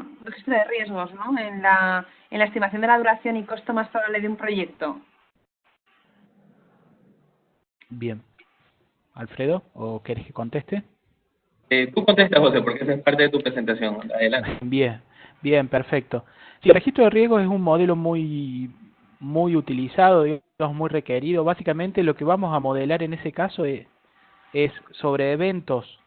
de riesgos, ¿no? En la estimación de la duración y costo más probable de un proyecto? Bien. Alfredo, ¿o querés que conteste? Tú contestas, José, porque esa es parte de tu presentación. Adelante. Bien, bien, perfecto. Sí, el registro de riesgos es un modelo muy utilizado, digamos, muy requerido. Básicamente lo que vamos a modelar en ese caso es sobre eventos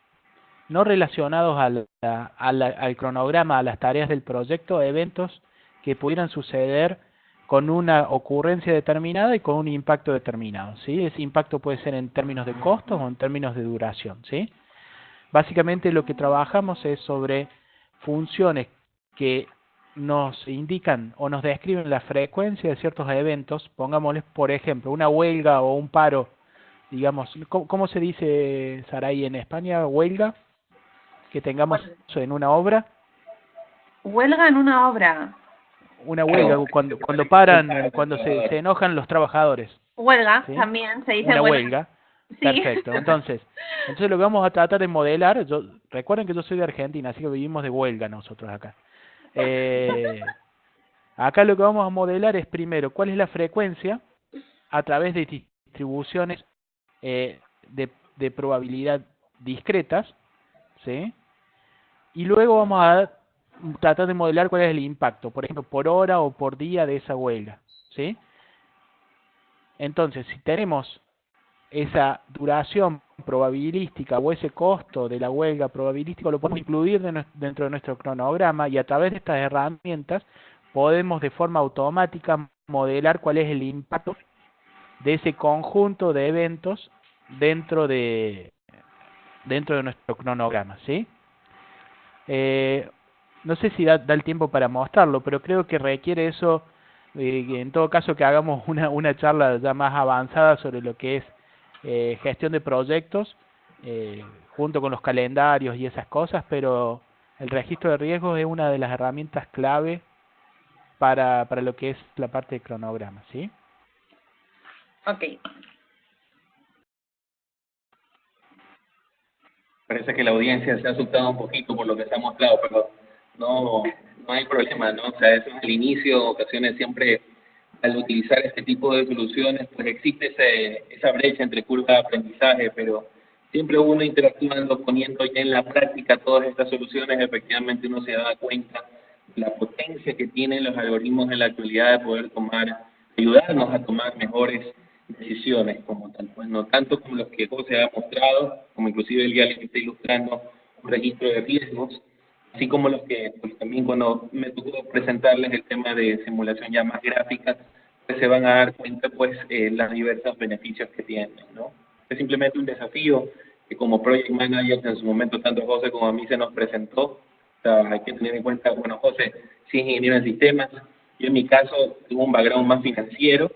no relacionados al cronograma, a las tareas del proyecto, eventos que pudieran suceder con una ocurrencia determinada y con un impacto determinado, ¿sí? Ese impacto puede ser en términos de costos o en términos de duración, ¿sí? Básicamente lo que trabajamos es sobre funciones que nos indican o nos describen la frecuencia de ciertos eventos, pongámosles por ejemplo una huelga o un paro, digamos, ¿cómo se dice, Saray, en España? ¿Huelga? Que tengamos en una obra. Huelga en una obra. Una huelga, cuando paran, cuando se enojan los trabajadores. Huelga, ¿Sí? también, se dice Una huelga. huelga. Sí. Perfecto. Entonces lo que vamos a tratar de modelar, recuerden que yo soy de Argentina, así que vivimos de huelga nosotros acá. Acá lo que vamos a modelar es primero cuál es la frecuencia a través de distribuciones de probabilidad discretas, ¿sí? Y luego vamos a tratar de modelar cuál es el impacto, por ejemplo, por hora o por día de esa huelga, ¿sí? Entonces, si tenemos esa duración probabilística o ese costo de la huelga probabilística, lo podemos incluir dentro de nuestro cronograma, y a través de estas herramientas podemos de forma automática modelar cuál es el impacto de ese conjunto de eventos dentro de nuestro cronograma, ¿sí? No sé si da el tiempo para mostrarlo, pero creo que requiere eso, en todo caso, que hagamos una charla ya más avanzada sobre lo que es gestión de proyectos, junto con los calendarios y esas cosas, pero el registro de riesgos es una de las herramientas clave para lo que es la parte de cronograma, ¿sí? Ok. Parece que la audiencia se ha asustado un poquito por lo que se ha mostrado, pero no hay problema, ¿no? O sea, eso es el inicio, ocasiones siempre al utilizar este tipo de soluciones, pues existe esa brecha entre curva de aprendizaje, pero siempre uno interactuando, poniendo ya en la práctica todas estas soluciones, efectivamente uno se da cuenta de la potencia que tienen los algoritmos en la actualidad de poder ayudarnos a tomar mejores decisiones como tal, pues no tanto como los que José ha mostrado, como inclusive él ya les está ilustrando un registro de riesgos, así como los que pues, también cuando me tocó presentarles el tema de simulación ya más gráfica, pues se van a dar cuenta pues los diversos beneficios que tienen, ¿no? Es simplemente un desafío que como Project Manager en su momento tanto José como a mí se nos presentó. O sea, hay que tener en cuenta, bueno, José sí es ingeniero en sistemas, yo en mi caso tengo un background más financiero,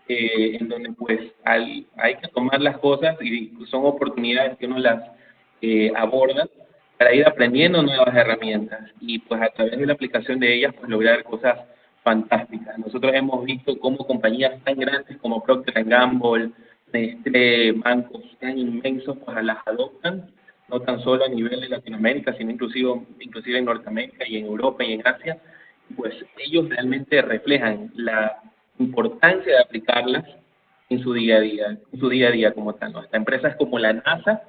en donde pues hay que tomar las cosas y son oportunidades que uno las aborda para ir aprendiendo nuevas herramientas y pues a través de la aplicación de ellas pues lograr cosas fantásticas. Nosotros hemos visto cómo compañías tan grandes como Procter & Gamble, bancos tan inmensos pues las adoptan, no tan solo a nivel de Latinoamérica, sino inclusive en Norteamérica y en Europa y en Asia, pues ellos realmente reflejan la importancia de aplicarlas en su día a día como tal, ¿no? Hasta empresas como la NASA,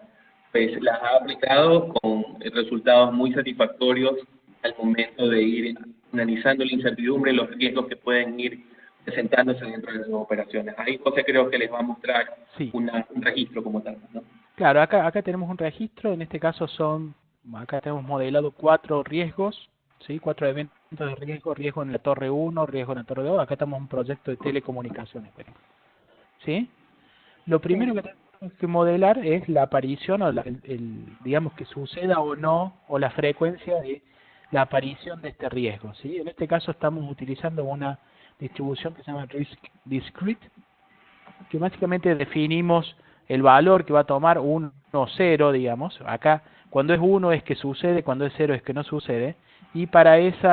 pues las ha aplicado con resultados muy satisfactorios al momento de ir analizando la incertidumbre y los riesgos que pueden ir presentándose dentro de sus operaciones. Ahí José creo que les va a mostrar Sí. un registro como tal, ¿no? Claro, acá tenemos un registro, en este caso acá tenemos modelado 4 riesgos, ¿sí? 4 eventos de riesgo: riesgo en la torre 1, riesgo en la torre 2, acá estamos en un proyecto de telecomunicaciones, por ejemplo, ¿sí? Lo primero que tenemos que modelar es la aparición o digamos que suceda o no, o la frecuencia de la aparición de este riesgo, ¿sí? En este caso estamos utilizando una distribución que se llama Risk Discrete, que básicamente definimos el valor que va a tomar 1 o 0, digamos. Acá, cuando es 1 es que sucede, cuando es 0 es que no sucede. Y para ese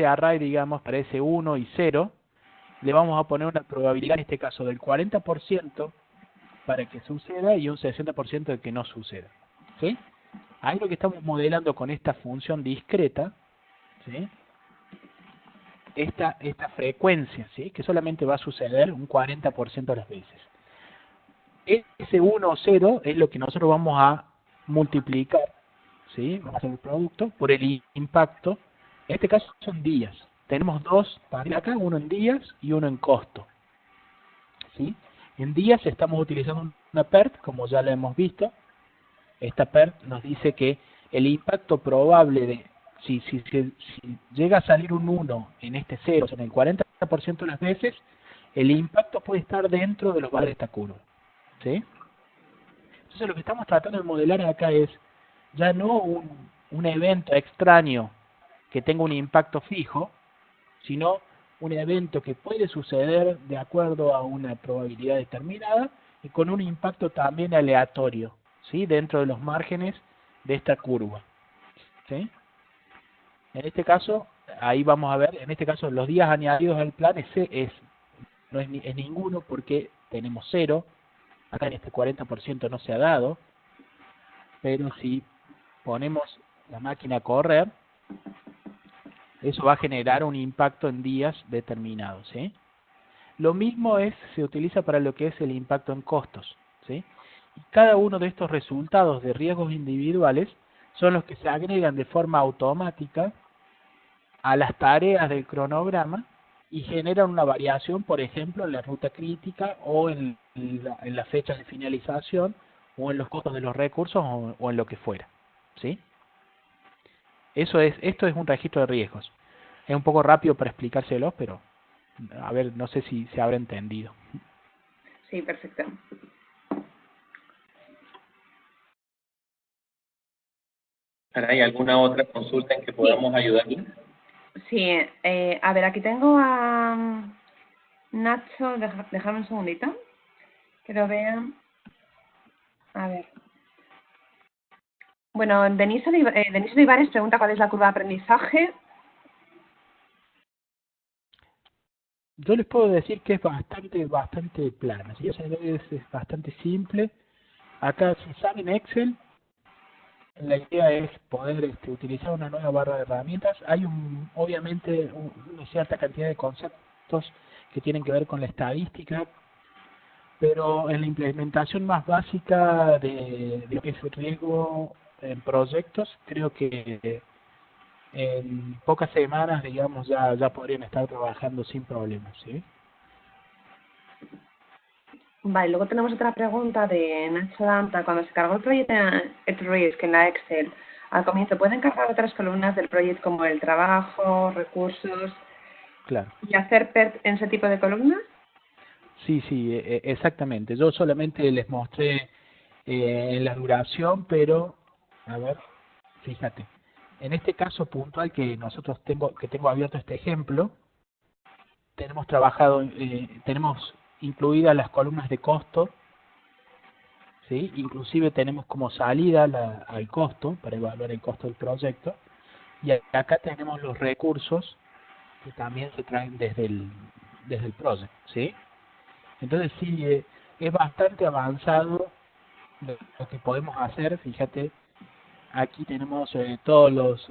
array, digamos, para ese 1 y 0, le vamos a poner una probabilidad, en este caso, del 40% para que suceda y un 60% de que no suceda, ¿sí? Ahí lo que estamos modelando con esta función discreta, ¿sí? Esta frecuencia, ¿sí? Que solamente va a suceder un 40% de las veces. Ese 1 o 0 es lo que nosotros vamos a multiplicar, ¿sí? Vamos a hacer el producto por el impacto. En este caso son días. Tenemos dos para acá, uno en días y uno en costo, ¿sí? En días estamos utilizando una PERT, como ya lo hemos visto. Esta PERT nos dice que el impacto probable de si llega a salir un 1 en este 0, o sea, en el 40% de las veces, el impacto puede estar dentro de los valores de esta curva, ¿sí? Entonces lo que estamos tratando de modelar acá es ya no un evento extraño que tenga un impacto fijo, sino un evento que puede suceder de acuerdo a una probabilidad determinada y con un impacto también aleatorio, ¿sí? Dentro de los márgenes de esta curva, ¿sí? En este caso, ahí vamos a ver, en este caso los días añadidos al plan no es ninguno porque tenemos 0, acá en este 40% no se ha dado, pero si ponemos la máquina a correr, eso va a generar un impacto en días determinados, ¿sí? Lo mismo se utiliza para lo que es el impacto en costos, ¿sí? Y cada uno de estos resultados de riesgos individuales son los que se agregan de forma automática a las tareas del cronograma y generan una variación, por ejemplo, en la ruta crítica o en las fechas de finalización o en los costos de los recursos o en lo que fuera, ¿sí? Esto es un registro de riesgos. Es un poco rápido para explicárselo, pero a ver, no sé si se habrá entendido. Sí, perfecto. ¿Hay alguna otra consulta en que podamos ayudarle? Sí, a ver, aquí tengo a Nacho, déjame un segundito, que lo vean. A ver. Bueno, Denise Olivares pregunta cuál es la curva de aprendizaje. Yo les puedo decir que es bastante plana, ¿sí? O sea, es bastante simple. Acá, si saben Excel, la idea es poder utilizar una nueva barra de herramientas. Hay obviamente una cierta cantidad de conceptos que tienen que ver con la estadística, pero en la implementación más básica de lo que es el riesgo en proyectos, creo que en pocas semanas, digamos, ya podrían estar trabajando sin problemas, ¿sí? Vale, luego tenemos otra pregunta de Nacho Danta. Cuando se cargó el proyecto Risk en la Excel, al comienzo, ¿pueden cargar otras columnas del proyecto como el trabajo, recursos Claro. y hacer PERT en ese tipo de columnas? Sí, exactamente. Yo solamente les mostré en la duración, pero, a ver, fíjate. En este caso puntual que tengo abierto este ejemplo, tenemos incluidas las columnas de costo, ¿sí? Inclusive tenemos como salida al costo, para evaluar el costo del proyecto, y acá tenemos los recursos que también se traen desde el proyecto, ¿sí? Entonces sí, es bastante avanzado lo que podemos hacer. Fíjate, aquí tenemos el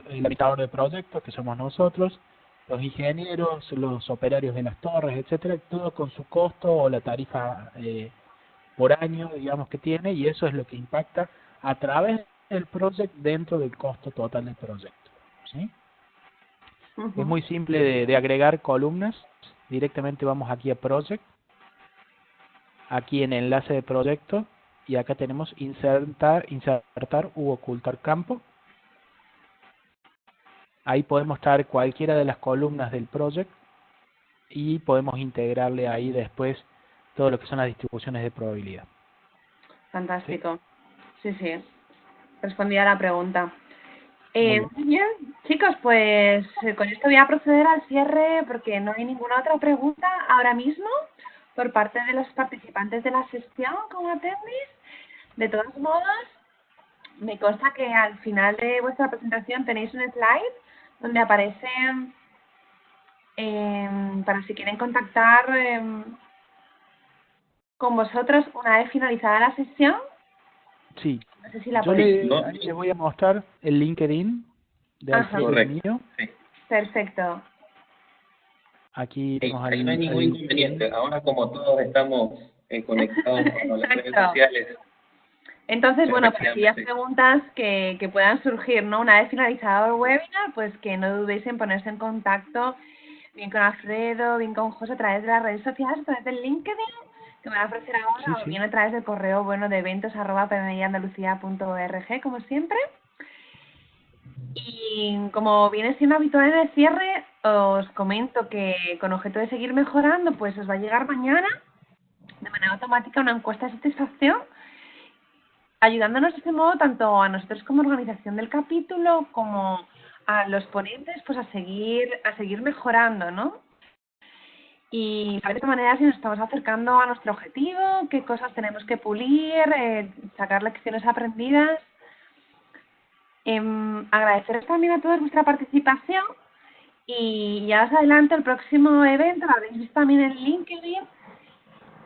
limitador de proyectos, que somos nosotros, los ingenieros, los operarios de las torres, etcétera, todo con su costo o la tarifa por año, digamos, que tiene, y eso es lo que impacta a través del proyecto dentro del costo total del proyecto, ¿sí? Es muy simple de agregar columnas. Directamente vamos aquí a Project, aquí en enlace de proyecto, y acá tenemos insertar u ocultar campo. Ahí podemos traer cualquiera de las columnas del project y podemos integrarle ahí después todo lo que son las distribuciones de probabilidad. Fantástico. Sí. Respondí a la pregunta. Muy bien, chicos, pues con esto voy a proceder al cierre porque no hay ninguna otra pregunta ahora mismo por parte de los participantes de la sesión como atendis. De todos modos, me consta que al final de vuestra presentación tenéis un slide donde aparece para si quieren contactar con vosotros una vez finalizada la sesión. Sí, no sé si la yo les voy a mostrar el LinkedIn de Alfredo mío. Sí. Perfecto. Aquí tenemos ahí no hay ningún inconveniente. Ahora como todos estamos conectados con las redes sociales. Entonces, bueno, para aquellas preguntas que puedan surgir, ¿no? Una vez finalizado el webinar, pues que no dudéis en ponerse en contacto bien con Alfredo, bien con José a través de las redes sociales, a través del LinkedIn, que me va a ofrecer ahora, o bien a través del correo de eventos@pmiandalucia.org, como siempre. Y como viene siendo habitual en el cierre, os comento que con objeto de seguir mejorando, pues os va a llegar mañana de manera automática una encuesta de satisfacción, ayudándonos de este modo tanto a nosotros como organización del capítulo como a los ponentes pues a seguir mejorando, ¿no? Y saber de esta manera si nos estamos acercando a nuestro objetivo, qué cosas tenemos que pulir, sacar lecciones aprendidas. Agradeceros también a todos vuestra participación y ya os adelanto el próximo evento, lo habréis visto también en LinkedIn.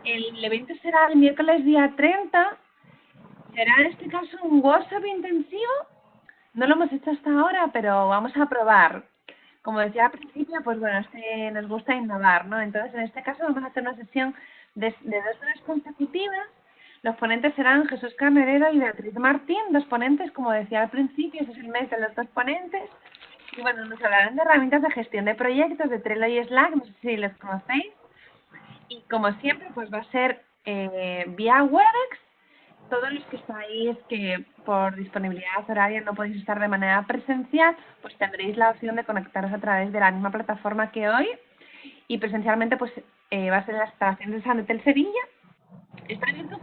El evento será el miércoles día 30. Será en este caso un workshop intensivo. No lo hemos hecho hasta ahora, pero vamos a probar. Como decía al principio, pues bueno, nos gusta innovar, ¿no? Entonces, en este caso vamos a hacer una sesión de 2 horas consecutivas. Los ponentes serán Jesús Carnerero y Beatriz Martín, 2 ponentes, como decía al principio, ese es el mes de los 2 ponentes. Y bueno, nos hablarán de herramientas de gestión de proyectos de Trello y Slack, no sé si les conocéis. Y como siempre, pues va a ser vía Webex. Todos los que estáis, que por disponibilidad horaria no podéis estar de manera presencial, pues tendréis la opción de conectaros a través de la misma plataforma que hoy. Y presencialmente, pues va a ser en las instalaciones de San Hotel Sevilla. Está en YouTube,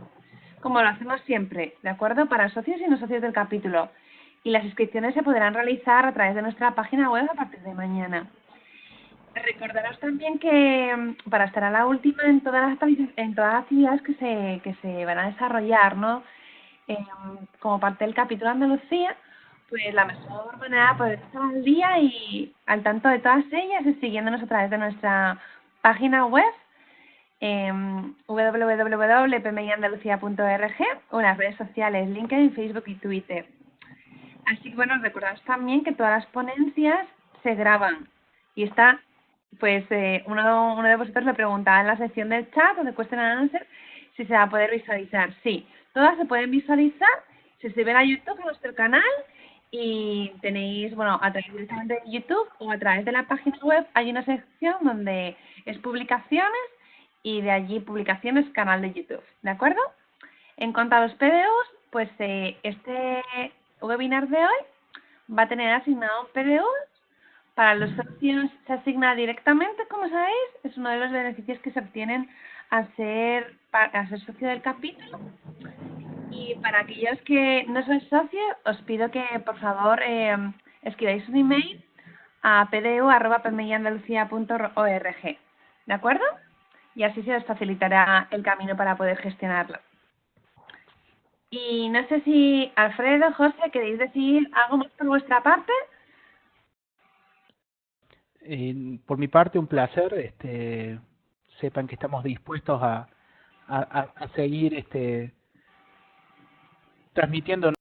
como lo hacemos siempre, ¿de acuerdo? Para socios y no socios del capítulo. Y las inscripciones se podrán realizar a través de nuestra página web a partir de mañana. Recordaros también que para estar a la última en todas las actividades que se van a desarrollar, ¿no? Como parte del capítulo Andalucía, pues la mejor manera de poder estar al día y al tanto de todas ellas es siguiéndonos a través de nuestra página web www.pmiandalucia.org o en las redes sociales LinkedIn, Facebook y Twitter. Así que bueno, recordad también que todas las ponencias se graban y está, pues uno de vosotros le preguntaba en la sección del chat o de Question and Answer si se va a poder visualizar. Sí, todas se pueden visualizar, se suben a YouTube, a nuestro canal, y tenéis, bueno, a través directamente de YouTube o a través de la página web hay una sección donde es publicaciones y de allí publicaciones, canal de YouTube, ¿de acuerdo? En cuanto a los PDUs, pues este webinar de hoy va a tener asignado un PDU. Para los socios se asigna directamente, como sabéis, es uno de los beneficios que se obtienen al ser socio del capítulo. Y para aquellos que no sois socios, os pido que por favor escribáis un email a pdu@pmiandalucia.org, ¿de acuerdo? Y así se os facilitará el camino para poder gestionarlo. Y no sé si Alfredo, José, ¿queréis decir algo más por vuestra parte? Por mi parte, un placer. Sepan que estamos dispuestos a seguir transmitiendo